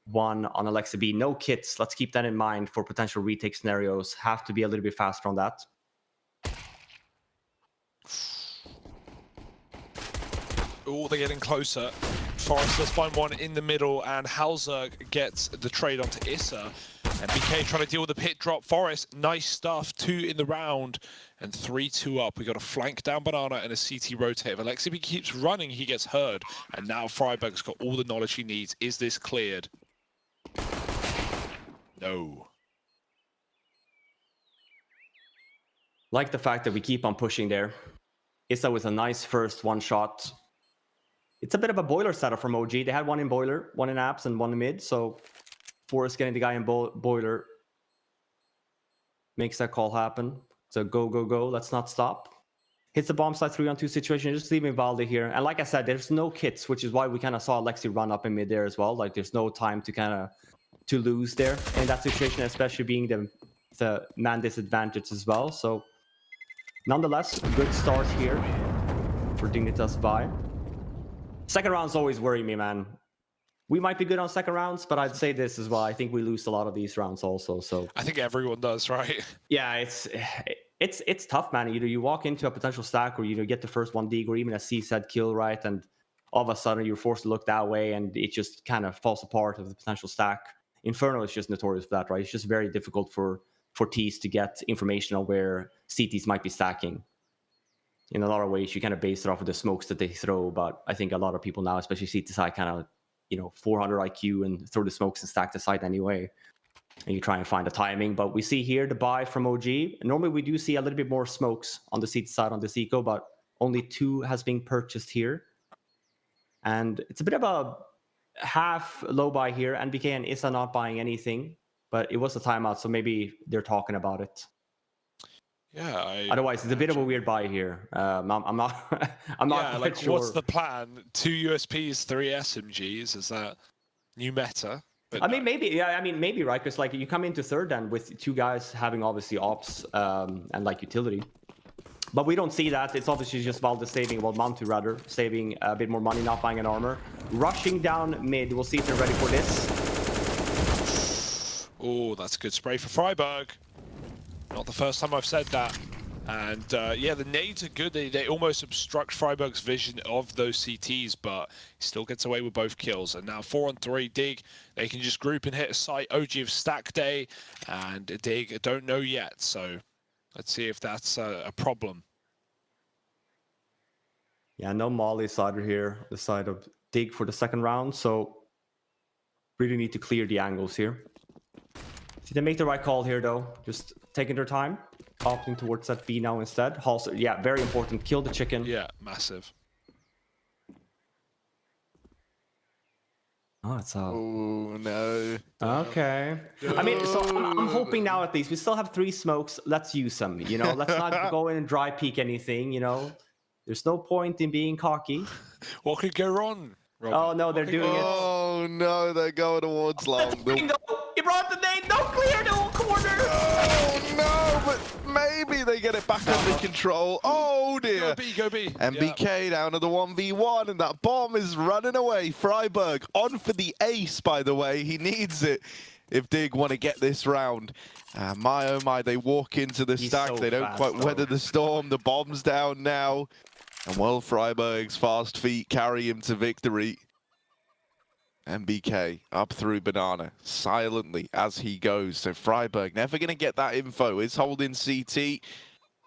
1 on Alexa B. No kits. Let's keep that in mind for potential retake scenarios. Have to be a little bit faster on that. Oh, they're getting closer. Forrest does find one in the middle, and Halsark gets the trade onto Issa. And BK trying to deal with the pit drop. Forrest, nice stuff. 2 in the round and 3-2 up. We got a flank down banana and a CT rotate. If Alexi B keeps running, he gets heard. And now Freiburg's got all the knowledge he needs. Is this cleared? No. Like the fact that we keep on pushing there. Issa with a nice first one shot. It's a bit of a boiler setup from OG. They had 1 in boiler, 1 in apps, and 1 in mid. So Forrest getting the guy in boiler makes that call happen. So go, go, go. Let's not stop. Hits the bomb side 3-on-2 situation. Just leaving Valde here. And like I said, there's no kits, which is why we kind of saw Alexi run up in mid there as well. Like there's no time to lose there in that situation, especially being the man disadvantage as well. So nonetheless, good start here for Dignitas Vi. Second rounds always worry me, man. We might be good on second rounds, but I'd say this as well. I think we lose a lot of these rounds also. So I think everyone does, right? Yeah, it's tough, man. You walk into a potential stack where you get the first 1 dig or even a C-set kill, right? And all of a sudden you're forced to look that way, and it just kind of falls apart of the potential stack. Inferno is just notorious for that, right? It's just very difficult for Ts to get information on where CTs might be stacking. In a lot of ways, you kind of base it off of the smokes that they throw, but I think a lot of people now, especially CT side, kind of 400 IQ and throw the smokes and stack the site anyway. And you try and find the timing. But we see here the buy from OG. Normally we do see a little bit more smokes on the CT side on this eco, but only 2 has been purchased here. And it's a bit of a half low buy here. NBK and Issa not buying anything, but it was a timeout, so maybe they're talking about it. Yeah. Otherwise, it's a bit of a weird buy here. I'm not. I'm not yeah, quite sure. What's the plan? 2 USPs, 3 SMGs. Is that new meta? But I mean, maybe, yeah, I mean, maybe, right? Because like you come into third then with two guys having obviously ops and like utility. But we don't see that. It's obviously just Valde saving, well, Mantu rather, saving a bit more money, not buying an armor. Rushing down mid. We'll see if they're ready for this. Oh, that's a good spray for Freiburg. Not the first time I've said that. And yeah, the nades are good. They almost obstruct Freiburg's vision of those CTs, but he still gets away with both kills. And now 4-on-3, Dig, they can just group and hit a site. OG of Stack Day, and Dig don't know yet. So let's see if that's a problem. Yeah, no Molly side here, the side of Dig for the second round. So really need to clear the angles here. See, they make the right call here, though. Just taking their time. Opting towards that B now instead. Also, yeah, very important. Kill the chicken. Yeah, massive. Oh, it's out. Oh, no. Okay. I mean, so I'm hoping now at least we still have 3 smokes. Let's use them, you know. Let's not go in and dry peek anything, you know. There's no point in being cocky. What could go wrong, Robin? Oh, no, they're doing it. Oh, no, they're going towards long. You brought the nade. No clear, no corner. Oh, no, but maybe they get it back under control. Oh, dear. Go B, go B. MBK down to the 1v1, and that bomb is running away. Freiburg on for the ace, by the way. He needs it if Dig want to get this round. My, oh, my, they walk into the stack. So they don't fast, quite though. weather the storm. The bomb's down now. And well, Freiburg's fast feet carry him to victory. MBK up through Banana silently as he goes. So Freiburg never going to get that info. Is holding CT.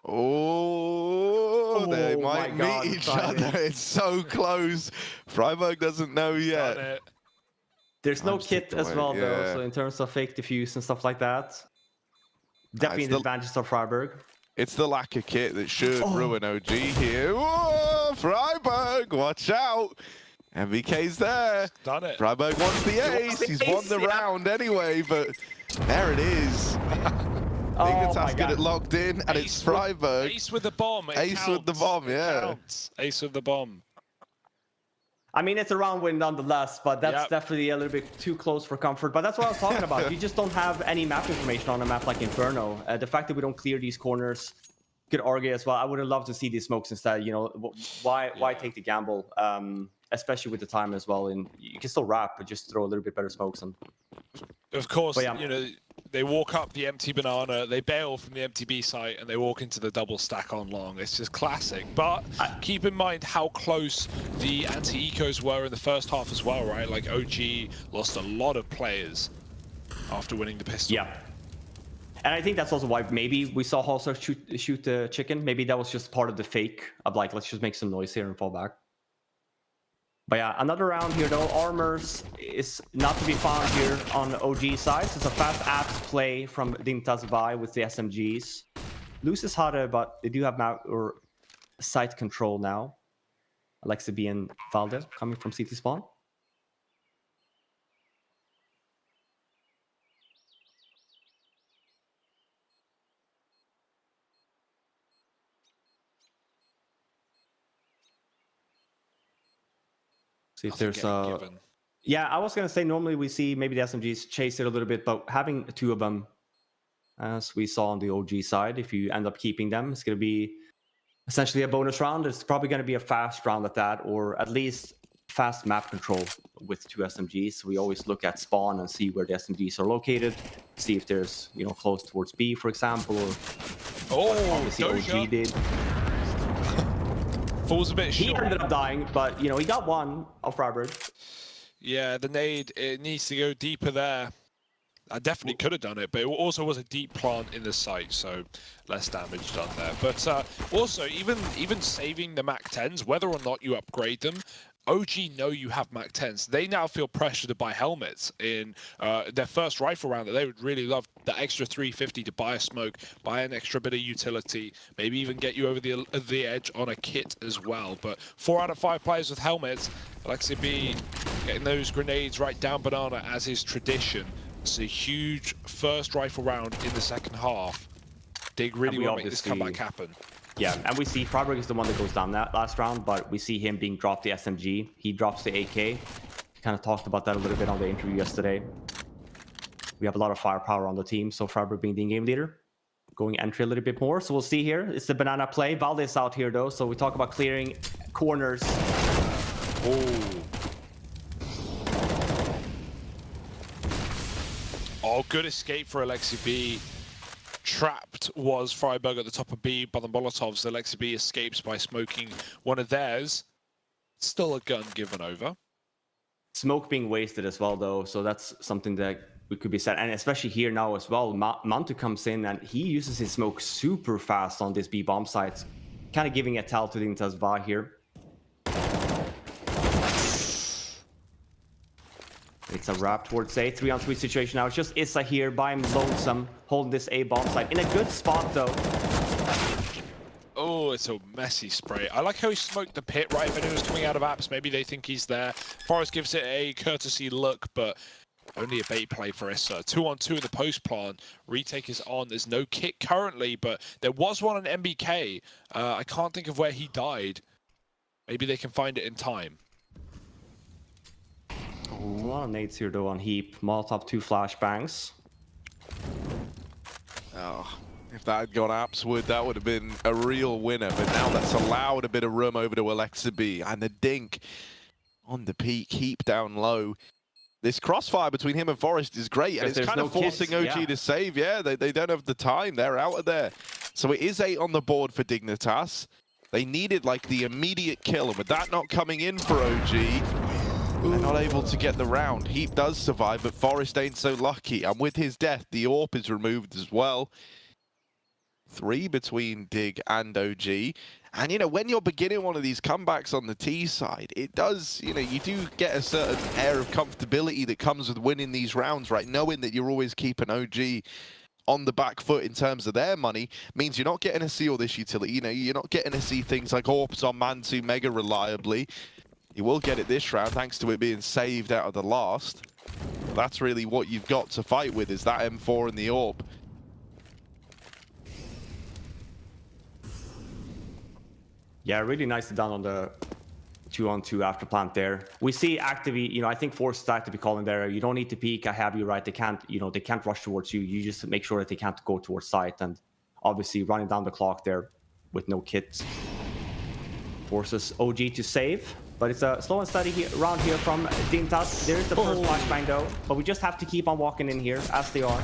Oh, they might meet each other. It's so close. Freiburg doesn't know yet. There's no I'm kit still as well, away, though. yeah. So in terms of fake diffuse and stuff like that, definitely the advantage of Freiburg. It's the lack of kit that should ruin OG here. Whoa, Freiburg, watch out. MVK's there. Done it. Freiburg wants the ace. He's won the round anyway, but there it is. Dignitas get it locked in, and it's Freiburg. Ace with the bomb. Ace with the bomb, yeah. Ace with the bomb. I mean, it's a round win nonetheless, but that's definitely a little bit too close for comfort. But that's what I was talking about. You just don't have any map information on a map like Inferno. The fact that we don't clear these corners could argue as well. I would have loved to see these smokes instead. You know, why take the gamble? Especially with the time as well. And you can still wrap, but just throw a little bit better smokes on. Of course, you know, they walk up the empty banana, they bail from the empty B site, and they walk into the double stack on long. It's just classic. But keep in mind how close the anti-ecos were in the first half as well, right? Like OG lost a lot of players after winning the pistol. Yeah. And I think that's also why maybe we saw Halsar shoot the chicken. Maybe that was just part of the fake of like, let's just make some noise here and fall back. But yeah, another round here though. Armors is not to be found here on OG side. So it's a fast apps play from Dignitas Vi with the SMGs. Loses harder, but they do have map or site control now. Alexa B and Valde coming from CT spawn. See if there's yeah, I was gonna say normally we see maybe the SMGs chase it a little bit, but having 2 of them, as we saw on the OG side, if you end up keeping them, it's gonna be essentially a bonus round. It's probably gonna be a fast round at that, or at least fast map control with 2 SMGs. We always look at spawn and see where the SMGs are located, see if there's, you know, close towards B, for example, or obviously OG did. Falls a bit short. He ended up dying, but you know, he got 1 off Freiburg. Yeah, the nade, it needs to go deeper there. I definitely could have done it, but it also was a deep plant in the site, so less damage done there. But also, even saving the MAC-10s, whether or not you upgrade them, OG know you have MAC-10s. They now feel pressure to buy helmets in their first rifle round that they would really love the extra 350 to buy a smoke, buy an extra bit of utility, maybe even get you over the edge on a kit as well. But 4 out of 5 players with helmets, Alexi B getting those grenades right down banana as is tradition. It's a huge first rifle round in the second half. Dig really want to make this comeback happen. Yeah, and we see Freiburg is the one that goes down that last round, but we see him being dropped the SMG. He drops the AK. Kind of talked about that a little bit on the interview yesterday. We have a lot of firepower on the team, so Freiburg being the in-game leader. Going entry a little bit more, so we'll see here. It's the banana play. Valdez out here though, so we talk about clearing corners. Oh, good escape for Alexi B. Trapped was Freiburg at the top of B by the Molotovs. Alexi B escapes by smoking one of theirs. Still a gun given over. Smoke being wasted as well though, so that's something that we could be said. And especially here now as well, Mantu comes in and he uses his smoke super fast on this B bomb site. Kind of giving a tell to Dignitas Va here. It's a wrap towards A, 3-on-3 situation now. It's just Issa here by him lonesome, holding this A bomb site in a good spot though. Oh, it's a messy spray. I like how he smoked the pit right when he was coming out of apps. Maybe they think he's there. Forest gives it a courtesy look, but only a bait play for Issa. 2-on-2 in the post plant. Retake is on. There's no kit currently, but there was one on MBK. I can't think of where he died. Maybe they can find it in time. A lot of nades here though on Heap. Molotov 2 flashbangs. Oh, if that had gone Appswood, that would have been a real winner. But now that's allowed a bit of room over to Alexa B. And the Dink on the peak, Heap down low. This crossfire between him and Forest is great. And it's kind of forcing OG to save. Yeah, they don't have the time. They're out of there. So it is 8 on the board for Dignitas. They needed like the immediate kill. And with that not coming in for OG, they're not able to get the round. Heap does survive, but Forest ain't so lucky. And with his death, the AWP is removed as well. 3 between Dig and OG. And, you know, when you're beginning one of these comebacks on the T side, it does, you know, you do get a certain air of comfortability that comes with winning these rounds, right? Knowing that you're always keeping OG on the back foot in terms of their money means you're not getting to see all this utility. You know, you're not getting to see things like AWPs on Mantu mega reliably. You will get it this round thanks to it being saved out of the last. But that's really what you've got to fight with, is that M4 and the AWP. Yeah, really nicely done on the 2-on-2 after plant there. We see Activity, you know, I think Force is Activity calling there. You don't need to peek. I have you right. They can't, you know, they can't rush towards you. You just make sure that they can't go towards site. And obviously running down the clock there with no kits forces OG to save. But it's a slow and steady round here from Dignitas. There's the first flashbang though. But we just have to keep on walking in here as they are.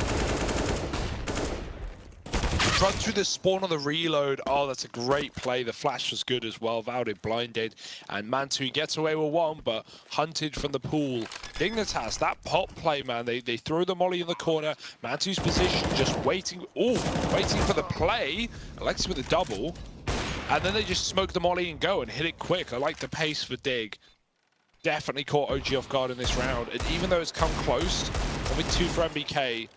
Run through the spawn on the reload. Oh, that's a great play. The flash was good as well. Valde blinded. And Mantu gets away with one, but hunted from the pool. Dignitas, that pop play, man. They throw the molly in the corner. Mantu's position just waiting. Oh, waiting for the play. Alexi with a double. And then they just smoke the molly and go and hit it quick. I like the pace for Dig. Definitely caught OG off guard in this round. And even though it's come close, only 2 for MBK,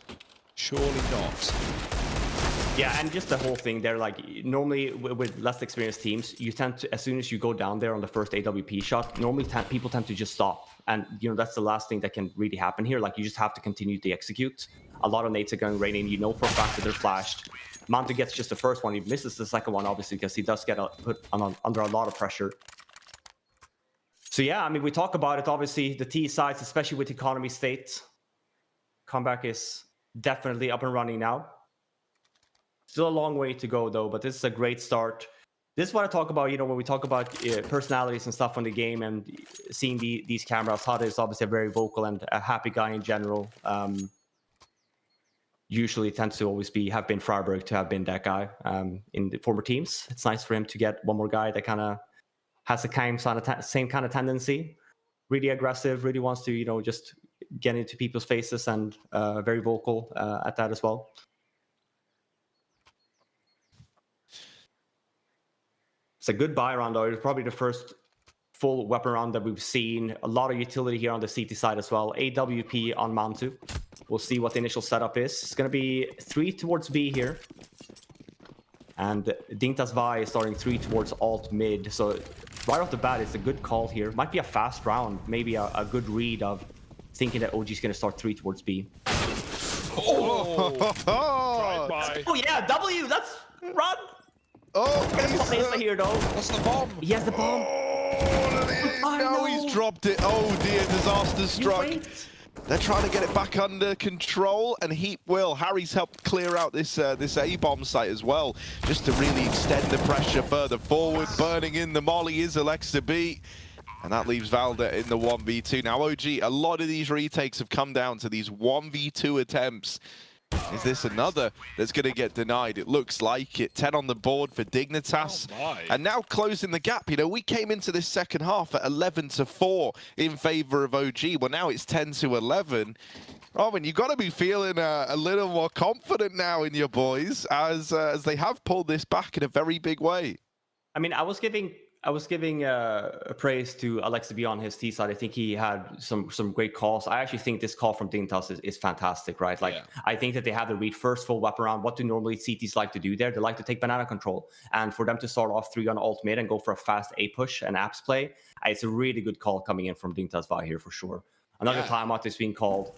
surely not. Yeah, and just the whole thing there, like normally with less experienced teams, you tend to, as soon as you go down there on the first AWP shot, normally people tend to just stop. And, you know, that's the last thing that can really happen here. Like, you just have to continue to execute. A lot of nades are going raining. You know for a fact that they're flashed. Mantu gets just the first one. He misses the second one, obviously, because he does get put under a lot of pressure. So, yeah, I mean, we talk about it, obviously, the T sides, especially with economy state. Comeback is definitely up and running now. Still a long way to go, though, but this is a great start. This is what I talk about, you know, when we talk about personalities and stuff on the game and seeing these cameras. Hada is obviously a very vocal and a happy guy in general. Usually tends to always have been Freiburg to have been that guy in the former teams. It's nice for him to get one more guy that kind of has the same kind of tendency. Really aggressive, really wants to, you know, just get into people's faces and very vocal at that as well. It's a good buy round, though. It's probably the first full weapon round that we've seen. A lot of utility here on the CT side as well. AWP on Mantu. We'll see what the initial setup is. It's going to be 3 towards B here. And Dignitas Vi is starting 3 towards alt mid. So right off the bat, it's a good call here. Might be a fast round. Maybe a good read of thinking that OG is going to start 3 towards B. Oh, drive-by. Oh yeah, W. That's run. Oh, Issa here though. What's the bomb? He has the bomb. Oh, no, he's dropped it. Oh dear, disaster struck. They're trying to get it back under control, and Heap will. Harry's helped clear out this this A-bomb site as well, just to really extend the pressure further forward. Burning in the molly is Alexa B, and that leaves Valda in the 1v2. Now, OG, a lot of these retakes have come down to these 1v2 attempts. Is this another that's going to get denied? It looks like it. 10 on the board for Dignitas. Oh and now closing the gap. You know, we came into this second half at 11-4 in favor of OG. Well, now it's 10-11. Robin, you've got to be feeling a little more confident now in your boys as they have pulled this back in a very big way. I mean, I was giving praise to Alexa B on his T side. I think he had some great calls. I actually think this call from Dignitas is fantastic, right? Like, I think that they have the read first full weapon round. What do normally CTs like to do there? They like to take banana control. And for them to start off 3 on ult mid and go for a fast A push and apps play, it's a really good call coming in from Dignitas Vi here for sure. Another timeout is being called.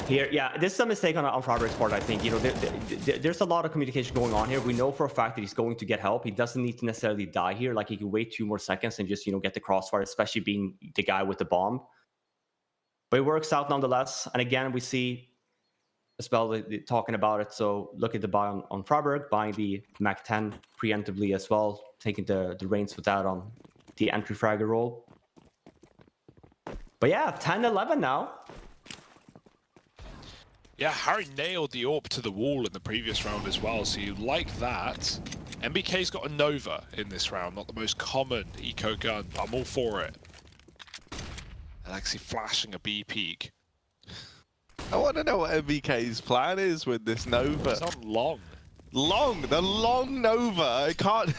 Here, yeah, this is a mistake on Freiburg's part, I think. You know, there's a lot of communication going on here. We know for a fact that he's going to get help. He doesn't need to necessarily die here. Like, he can wait 2 more seconds and just, you know, get the crossfire, especially being the guy with the bomb. But it works out nonetheless. And again, we see Spell talking about it. So look at the buy on Freiburg, buying the Mac 10 preemptively as well, taking the reins with that on the entry fragger roll. But yeah, 10-11 now. Yeah, Harry nailed the AWP to the wall in the previous round as well, so you like that. MBK's got a Nova in this round, not the most common eco gun, but I'm all for it. Alexi flashing a B peak. I want to know what MBK's plan is with this Nova. It's on long. Long, the long Nova. I can't.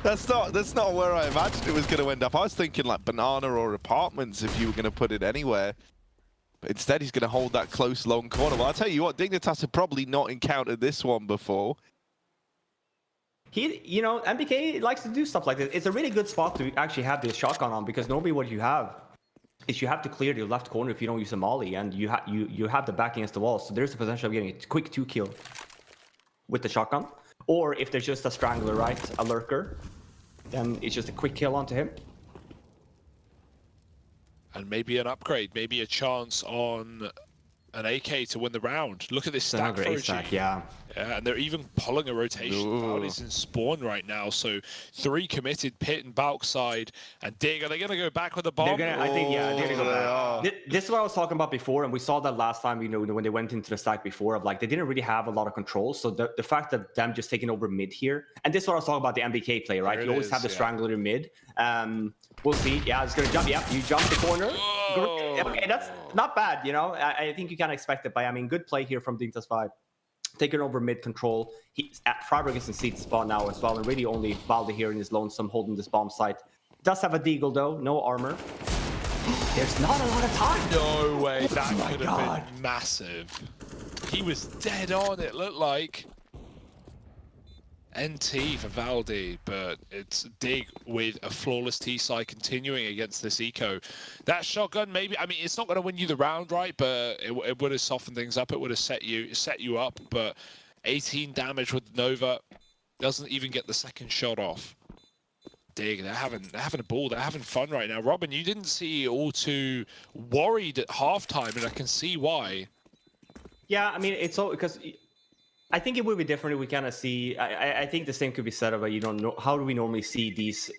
that's not where I imagined it was going to end up. I was thinking like banana or apartments if you were going to put it anywhere. But instead, he's going to hold that close long corner. Well, I'll tell you what, Dignitas have probably not encountered this one before. You know, MBK likes to do stuff like this. It's a really good spot to actually have this shotgun on, because normally what you have is you have to clear the left corner if you don't use a molly, and you have the back against the wall. So there's the potential of getting a quick 2-kill with the shotgun. Or if there's just a strangler, right, a lurker, then it's just a quick kill onto him. And maybe an upgrade, maybe a chance on an AK to win the round. Look at this stack for OG. Yeah, and they're even pulling a rotation. Valdi's in spawn right now, so 3 committed, Pit and Balk side. And Dig, are they going to go back with the bomb? I think, yeah, they're going to go back. This is what I was talking about before, and we saw that last time, you know, when they went into the stack before, of like, they didn't really have a lot of control. So the fact of them just taking over mid here, and this is what I was talking about, the MBK play, right? You always have the strangler in mid. We'll see. Yeah, it's going to jump. Yeah, you jump the corner. Okay, that's not bad, you know. I think you can expect it, but I mean, good play here from Dignitas 5. Taking over mid control. Freiburg is in seat spot now as well, and really only Valde here in his lonesome holding this bomb site. Does have a deagle though, no armor. There's not a lot of time. No way, that could have been massive. He was dead on, it looked like. NT for Valdi, but it's Dig with a flawless T-side continuing against this eco. That shotgun, maybe, I mean, it's not going to win you the round, right? But it would have softened things up. It would have set you up. But 18 damage with Nova, doesn't even get the second shot off. Dig, they're having a ball. They're having fun right now. Robin, you didn't see all too worried at halftime, and I can see why. Yeah, I mean, it's all because I think it would be different if we kind of see. I think the same could be said about, you don't know, how do we normally see these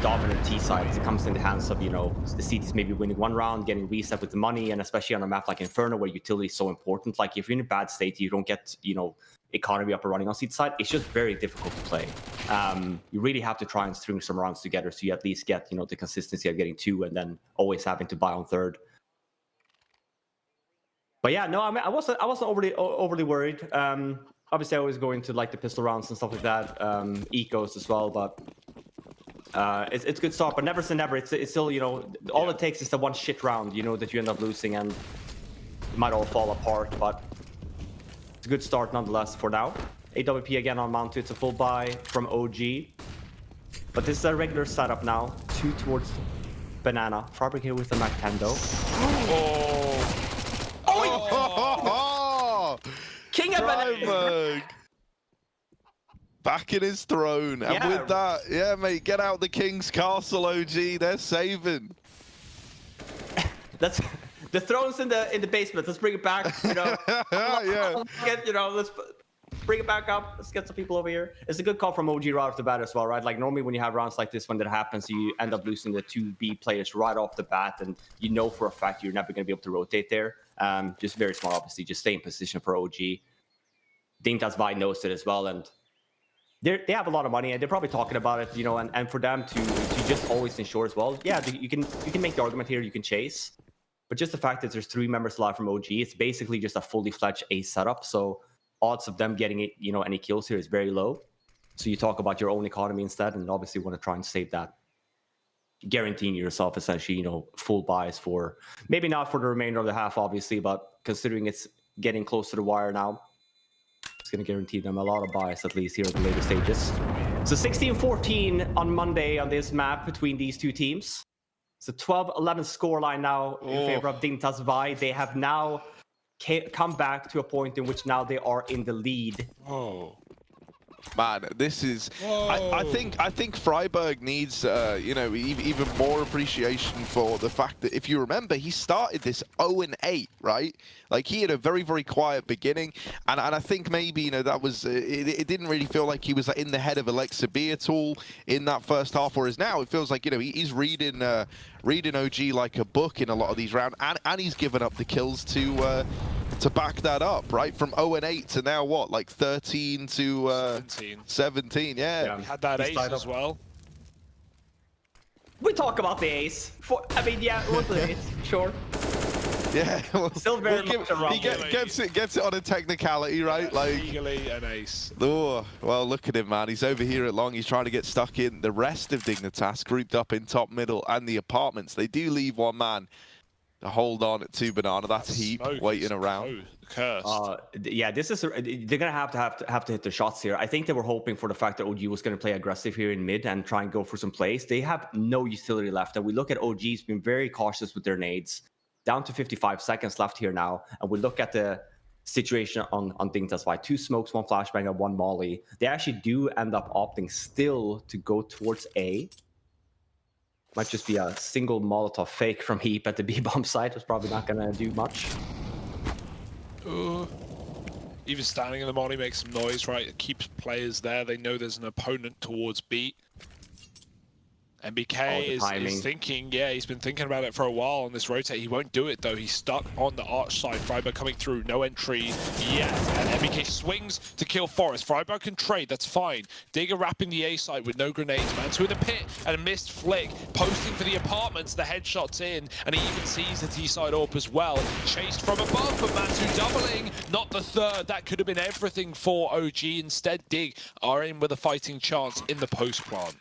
dominant T sides? It comes in the hands of, you know, the CTs maybe winning one round, getting reset with the money, and especially on a map like Inferno where utility is so important. Like, if you're in a bad state, you don't get, you know, economy up and running on CT side. It's just very difficult to play. You really have to try and string some rounds together so you at least get, you know, the consistency of getting 2 and then always having to buy on 3rd. But yeah, no, I mean, I wasn't overly worried. Obviously, I always go into like the pistol rounds and stuff like that, ecos as well. But it's a good start. But never say never. It's still, you know, all it takes is the one shit round, you know, that you end up losing, and it might all fall apart. But it's a good start nonetheless for now. AWP again on Mount 2. It's a full buy from OG. But this is a regular setup now. 2 towards banana. Freiburg here with the Mac 10 though. King of Banana! Back in his throne. And with that, yeah, mate, get out the King's Castle, OG. They're saving. let's the throne's in the basement. Let's bring it back. You know, Yeah. let's bring it back up. Let's get some people over here. It's a good call from OG right off the bat as well, right? Like normally when you have rounds like this, when that happens, you end up losing the 2B players right off the bat, and you know for a fact you're never going to be able to rotate there. Just very smart, obviously. Just stay in position for OG. Dignitas Vi knows it as well, and they have a lot of money, and they're probably talking about it, you know. And for them to just always ensure as well, yeah, you can make the argument here, you can chase, but just the fact that there's 3 members alive from OG, it's basically just a fully fledged ace setup. So odds of them getting it, you know, any kills here is very low. So you talk about your own economy instead, and obviously want to try and save that, guaranteeing yourself essentially, you know, full buys for maybe not for the remainder of the half, obviously, but considering it's getting close to the wire now, it's going to guarantee them a lot of buys, at least here at the later stages. So 16-14 on Monday on this map between these two teams. It's a 12-11 scoreline now in favor of Dignitas Vi. They have now come back to a point in which now they are in the lead. Oh. Man, this is. I think Freiburg needs, you know, even more appreciation for the fact that if you remember, he started this 0-8, right? Like he had a very, very quiet beginning, and I think maybe, you know, that was it didn't really feel like he was like, in the head of Alexa B at all in that first half. Whereas now it feels like, you know, he's reading OG like a book in a lot of these rounds, and he's given up the kills to back that up, right? From 0-8 to now what, like 13 to 17, yeah. He had that ace as well. We talk about the ace. I mean, yeah, it was the ace, sure. Yeah, well, Still very much around. he gets it on a technicality, right? Like Legally an ace. Oh, well, look at him, man. He's over here at long. He's trying to get stuck in. The rest of Dignitas grouped up in top, middle, and the apartments. They do leave one man to hold on to Banana. That's Heap waiting around. Cursed. Yeah, this is they're gonna have to hit the shots here. I think they were hoping for the fact that OG was gonna play aggressive here in mid and try and go for some plays. They have no utility left, and we look at OG's been very cautious with their nades. Down to 55 seconds left here now, and we look at the situation on Dignitas Vi. 2 smokes, 1 flashbang, and 1 molly. They actually do end up opting still to go towards A. Might just be a single Molotov fake from Heap at the B-bomb site. Was probably not going to do much. Even standing in the molly makes some noise, right? It keeps players there. They know there's an opponent towards B. MBK is thinking, yeah, he's been thinking about it for a while on this rotate. He won't do it though. He's stuck on the arch side. Freiburg coming through, no entry yet. And MBK swings to kill Forest. Freiburg can trade, that's fine. Digger wrapping the A side with no grenades. Mantu in the pit and a missed flick. Posting for the apartments, the headshot's in. And he even sees the T side AWP as well. Chased from above, but Mantu doubling. Not the third. That could have been everything for OG. Instead, Dig are in with a fighting chance in the post plant.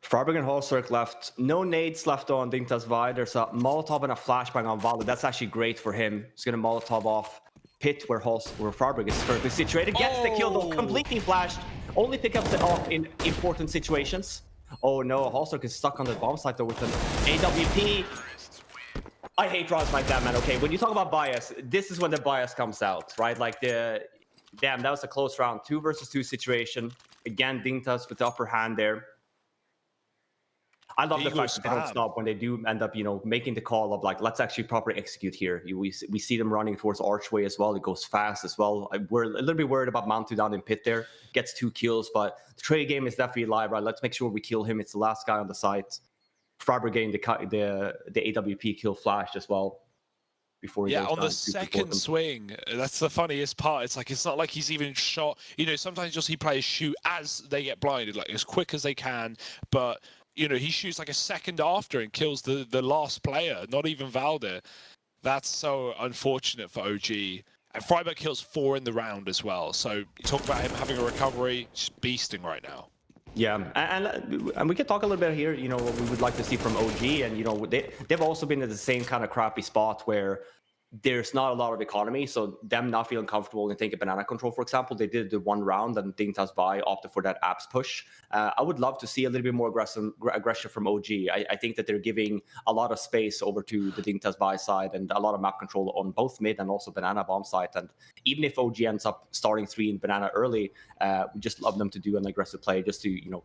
Freiburg and Holzerk left. No nades left on Dignitas Vi. There's a Molotov and a flashbang on Valde. That's actually great for him. He's going to Molotov off pit where Freiburg is currently situated. Gets the kill though, completely flashed. Only pick up the AWP in important situations. Oh no, Holzerk is stuck on the bomb site though with an AWP. I hate rounds like that, man. Okay, when you talk about bias, this is when the bias comes out, right? Like damn, that was a close round. 2 versus 2 situation. Again, Dignitas with the upper hand there. I love the fact that they don't stop when they do end up, you know, making the call of like, let's actually properly execute here. We see them running towards Archway as well. It goes fast as well. We're a little bit worried about Mantu down in pit there. Gets 2 kills, but the trade game is definitely live, right? Let's make sure we kill him. It's the last guy on the site. Freiburg getting the AWP kill flashed as well. Before he goes on the second swing, that's the funniest part. It's like, it's not like he's even shot. You know, sometimes you'll see players shoot as they get blinded, like as quick as they can, but you know, he shoots like a second after and kills the last player, not even Valde. That's so unfortunate for OG. And Freiburg kills 4 in the round as well. So you talk about him having a recovery, just beasting right now. Yeah, and we can talk a little bit here, you know, what we would like to see from OG. And, you know, they've also been in the same kind of crappy spot where there's not a lot of economy, so them not feeling comfortable in taking banana control, for example. They did the 1 round and Dignitas Vi opted for that apps push. I would love to see a little bit more aggression from OG. I think that they're giving a lot of space over to the Dignitas Vi side and a lot of map control on both mid and also banana bomb site. And even if OG ends up starting 3 in banana early, we just love them to do an aggressive play just to, you know,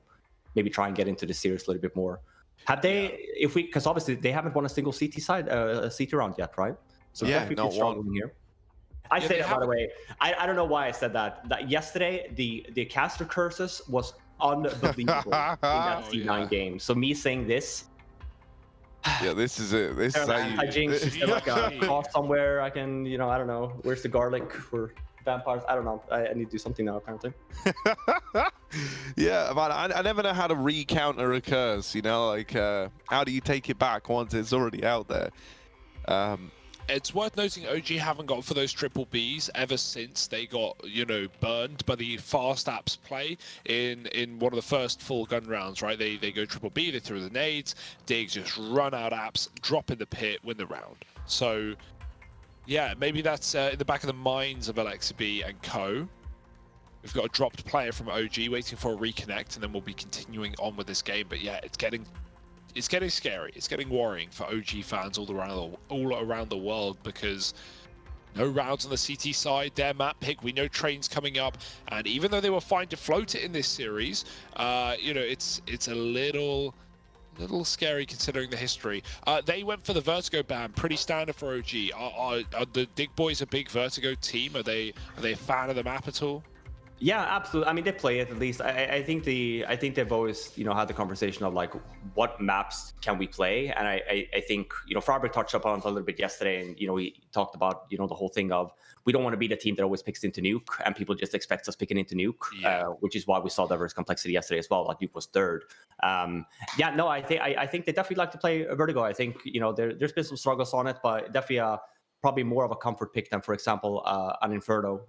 maybe try and get into the series a little bit more. Have they? Because obviously they haven't won a single CT round yet, right? So Yeah, definitely not struggling here. I Yeah, say they that, by the haven't- way. I don't know why I said that. That yesterday the caster curses was unbelievable in that Oh, C9 yeah. game. So me saying this, Yeah, this is it. This is an how you. anti-jinx, is there like a Gee. cross somewhere I can, I don't know. Where's the garlic for vampires? I don't know. I need to do something now apparently. Yeah, man, I never know how to re-counter a curse, like, how do you take it back once it's already out there? It's worth noting OG haven't gone for those triple Bs ever since they got, burned by the fast apps play in one of the first full gun rounds, right? They go triple B, they throw the nades, Dig just run out apps, drop in the pit, win the round. So, yeah, maybe that's in the back of the minds of Alexib and co. We've got a dropped player from OG waiting for a reconnect, and then we'll be continuing on with this game. But yeah, it's getting scary. It's getting worrying for OG fans all around the world, because no rounds on the CT side. Their map pick, we know trains coming up, and even though they were fine to float it in this series, it's a little scary considering the history. They went for the Vertigo ban, pretty standard for OG. Are the Dig Boys a big Vertigo team? Are they a fan of the map at all? Yeah, absolutely. I mean, they play it at least. I think they've always, had the conversation of like, what maps can we play? And I think, Frabrik touched upon it a little bit yesterday, and he talked about, the whole thing of, we don't want to be the team that always picks into nuke, and people just expect us picking into nuke, which is why we saw diverse complexity yesterday as well. Like nuke was third. I think they definitely like to play Vertigo. I think there's been some struggles on it, but definitely probably more of a comfort pick than, for example, an Inferno.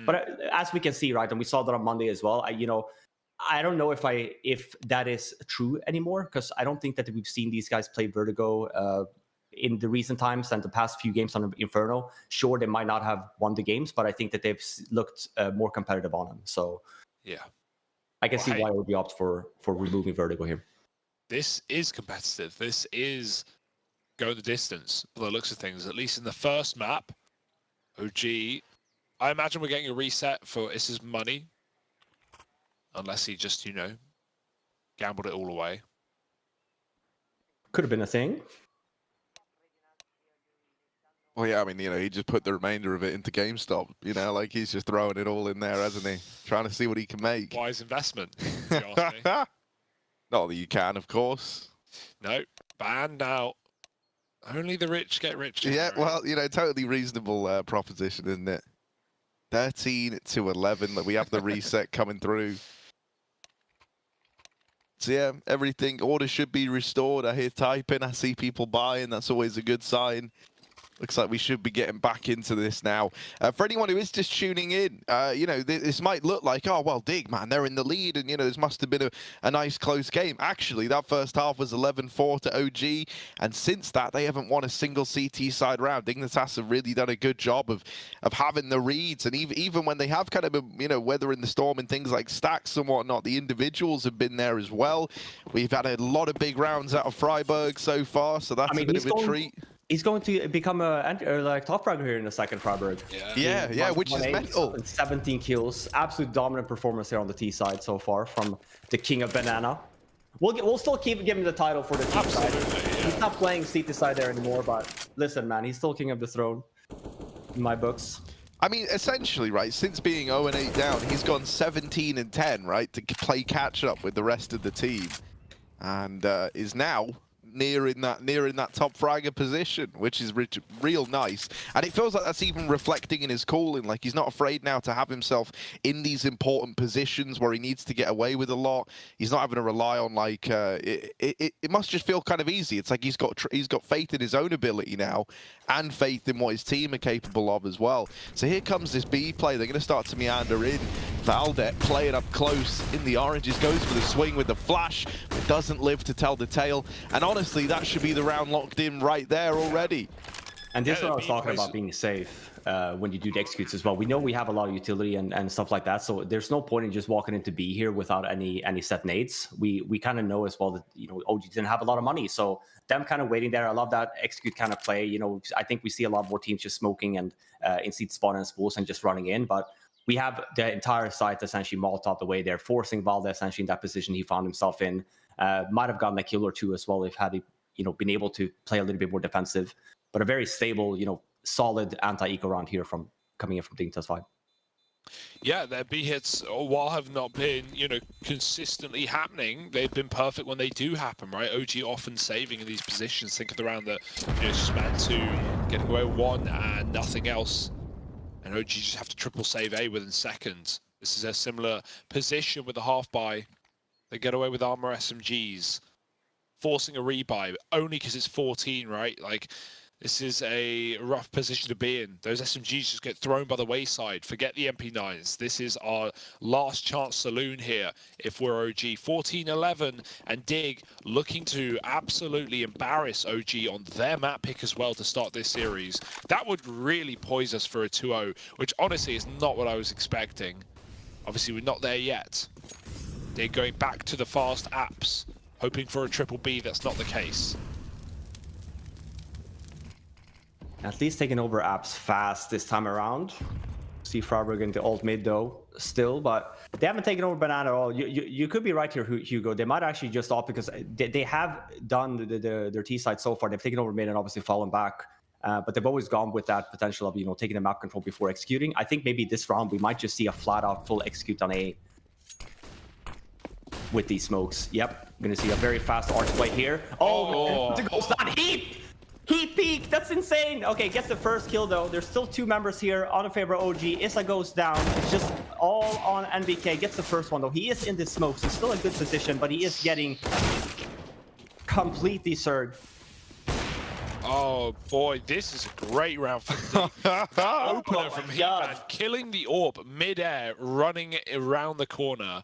But as we can see, right, and we saw that on Monday as well. I don't know if that is true anymore, because I don't think that we've seen these guys play Vertigo in the recent times and the past few games on Inferno. Sure, they might not have won the games, but I think that they've looked more competitive on them. So yeah, I can see why it would be opt for removing Vertigo here. This is competitive. This is go the distance by the looks of things. At least in the first map, OG, I imagine we're getting a reset for Issa's money, unless he just gambled it all away. Could have been a thing. Well, yeah, I mean, he just put the remainder of it into GameStop, like he's just throwing it all in there, hasn't he? Trying to see what he can make. Wise investment, if you ask me. Not that you can, of course. No, banned out. Only the rich get richer. Yeah, well, totally reasonable proposition, isn't it? 13-11, that we have the reset coming through. So yeah, order should be restored. I hear typing, I see people buying, that's always a good sign. Looks like we should be getting back into this now. For anyone who is just tuning in, this might look like, oh, well, Dig, man, they're in the lead, and, this must have been a nice close game. Actually, that first half was 11-4 to OG, and since that, they haven't won a single CT side round. Dignitas have really done a good job of having the reads, and even when they have kind of been, weathering the storm and things like stacks and whatnot, the individuals have been there as well. We've had a lot of big rounds out of Freiburg so far, so that's a bit of a treat. He's going to become a top fragger here in the second Freiburg. Yeah, which is mental. 17 kills, absolute dominant performance here on the T side so far from the King of Banana. We'll still keep giving the title for the T side. Yeah. He's not playing CT side there anymore, but listen, man, he's still King of the Throne in my books. I mean, essentially, right, since being 0-8 down, he's gone 17-10, right, to play catch up with the rest of the team, and is now nearing that top fragger position, which is real nice. And it feels like that's even reflecting in his calling. Like, he's not afraid now to have himself in these important positions where he needs to get away with a lot. He's not having to rely on, like, it must just feel kind of easy. It's like he's got faith in his own ability now, and faith in what his team are capable of as well. So here comes this B play. They're going to start to meander in. Valdet playing up close in the oranges, goes for the swing with the flash, but doesn't live to tell the tale. And honestly, that should be the round locked in right there already. And this is what I was talking about, being safe when you do the executes as well. We know we have a lot of utility and stuff like that, so there's no point in just walking into B here without any set nades. We kind of know as well that OG didn't have a lot of money, so them kind of waiting there. I love that execute kind of play. I think we see a lot more teams just smoking and in seat spawn and spools and just running in, but we have the entire site essentially mauled out the way there, forcing Valde essentially in that position he found himself in. Might have gotten a kill or two as well if had he, been able to play a little bit more defensive. But a very stable, solid anti-eco round here coming in from Dignitas vibe. Yeah, their B hits, while have not been, consistently happening, they've been perfect when they do happen, right? OG often saving in these positions. Think of the round that, Span 2 getting away with 1 and nothing else. And OG just have to triple save A within seconds. This is a similar position with the half buy. They get away with armor SMGs, forcing a rebuy, only because it's 14, right? Like, this is a rough position to be in. Those SMGs just get thrown by the wayside. Forget the MP9s. This is our last chance saloon here if we're OG. 14-11 and Dig looking to absolutely embarrass OG on their map pick as well to start this series. That would really poise us for a 2-0, which honestly is not what I was expecting. Obviously, we're not there yet. They're going back to the fast apps, hoping for a triple B. That's not the case. At least taking over apps fast this time around. See Freiburg into alt mid though, still, but they haven't taken over Banana at all. You could be right here, Hugo. They might actually just opt because they have done their T side so far. They've taken over mid and obviously fallen back. But they've always gone with that potential of, taking the map control before executing. I think maybe this round we might just see a flat out full execute on A with these smokes. Yep, I'm gonna see a very fast arch play here. Oh, it goes down. Heat peak, that's insane. Okay, gets the first kill though. There's still 2 members here on a favor OG. Issa goes down. It's just all on NBK. Gets the first one though. He is in the smokes. He's still in good position, but he is getting completely surged. Oh boy, this is a great round for the opener from Heatman, killing the orb mid-air, running around the corner.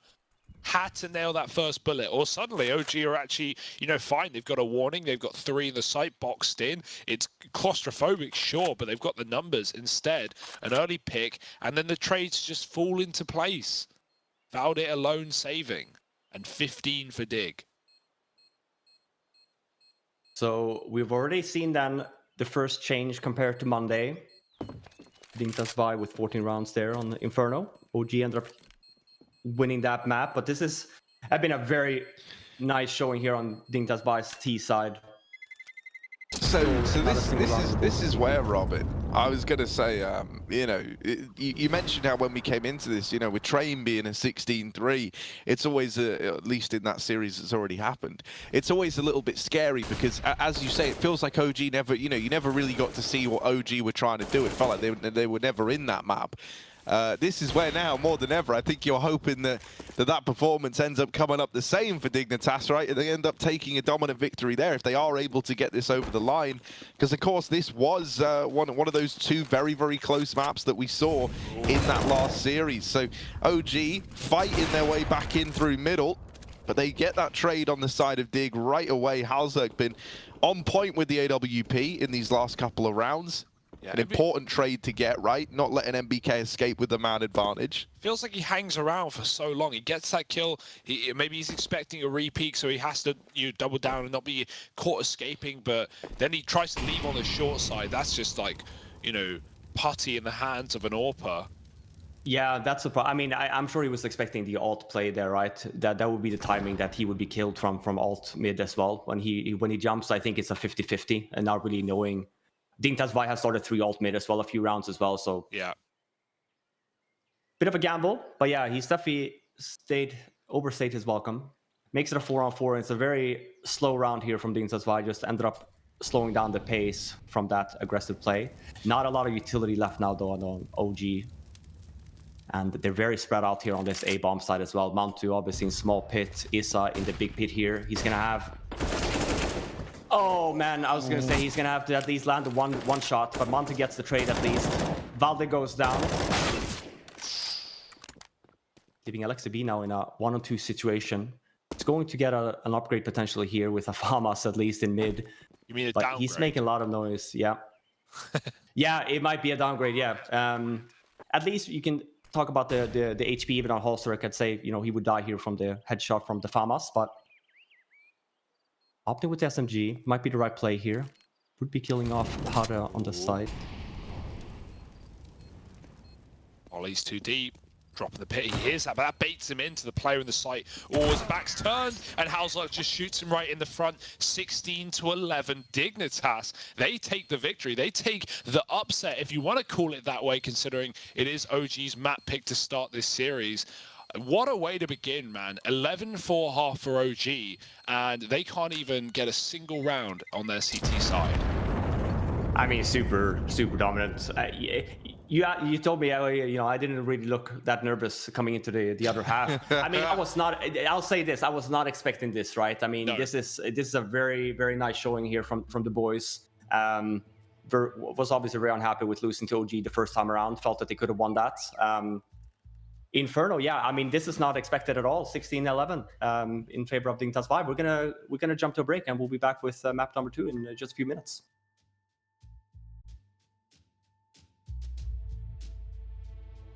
Had to nail that first bullet, or suddenly OG are actually, fine. They've got a warning. They've got 3 in the site boxed in. It's claustrophobic, sure, but they've got the numbers instead. An early pick, and then the trades just fall into place. Valde alone saving, and 15 for Dig. So we've already seen then the first change compared to Monday. Dignitas vibe with 14 rounds there on the Inferno. OG ended up winning that map, but this has been a very nice showing here on Dignitas vibe's T side. So this is where, Robin, I was going to say, you mentioned how when we came into this, with Train being a 16-3, it's always, at least in that series that's already happened, it's always a little bit scary because, as you say, it feels like OG never, you never really got to see what OG were trying to do. It felt like they were never in that map. This is where now, more than ever, I think you're hoping that performance ends up coming up the same for Dignitas, right? And they end up taking a dominant victory there if they are able to get this over the line. Because, of course, this was one of those 2 very, very close maps that we saw in that last series. So OG fighting their way back in through middle, but they get that trade on the side of Dig right away. Halzerg been on point with the AWP in these last couple of rounds. Yeah, an important trade to get, right? Not letting MBK escape with the man advantage. Feels like he hangs around for so long. He gets that kill. Maybe he's expecting a repeat, so he has to double down and not be caught escaping. But then he tries to leave on the short side. That's just like, putty in the hands of an AWPer. Yeah, that's a problem. I mean, I'm sure he was expecting the alt play there, right? That would be the timing that he would be killed from alt mid as well. When he jumps, I think it's a 50-50, and not really knowing. Dignitas Vi has started 3 alt mid as well, a few rounds as well, so yeah, bit of a gamble, but yeah, he's definitely overstayed his welcome. Makes it a 4-on-4, and it's a very slow round here from Dignitas Vi. Just ended up slowing down the pace from that aggressive play. Not a lot of utility left now though on OG, and they're very spread out here on this A bomb side as well. Mantu obviously in small pit, Issa in the big pit here. He's gonna have. Oh man, I was gonna say he's gonna have to at least land one shot, but Monte gets the trade at least. Valde goes down. Leaving Alexa B now in a 1-on-2 situation. It's going to get an upgrade potentially here with a FAMAS at least in mid. You mean a but downgrade? He's making a lot of noise, yeah. Yeah, it might be a downgrade, yeah. At least you can talk about the HP even on Holster. I could say, he would die here from the headshot from the FAMAS, but opting with the SMG might be the right play here. Would be killing off Hada on the side. Ollie's too deep. Drop in the pit, he hears that, but that baits him into the player in the site. Oh, his back's turned, and Hausler just shoots him right in the front. 16-11, Dignitas. They take the victory. They take the upset, if you want to call it that way, considering it is OG's map pick to start this series. What a way to begin, man. 11-4 half for OG, and they can't even get a single round on their CT side. I mean, super dominant. You told me, I didn't really look that nervous coming into the other half. I mean, I was not. I'll say this: I was not expecting this, right? I mean, this is a very nice showing here from the boys. Was obviously very unhappy with losing to OG the first time around. Felt that they could have won that. Inferno, yeah. I mean, this is not expected at all. 16-11 in favor of Dignitas 5. We're gonna jump to a break, and we'll be back with map number 2 in just a few minutes.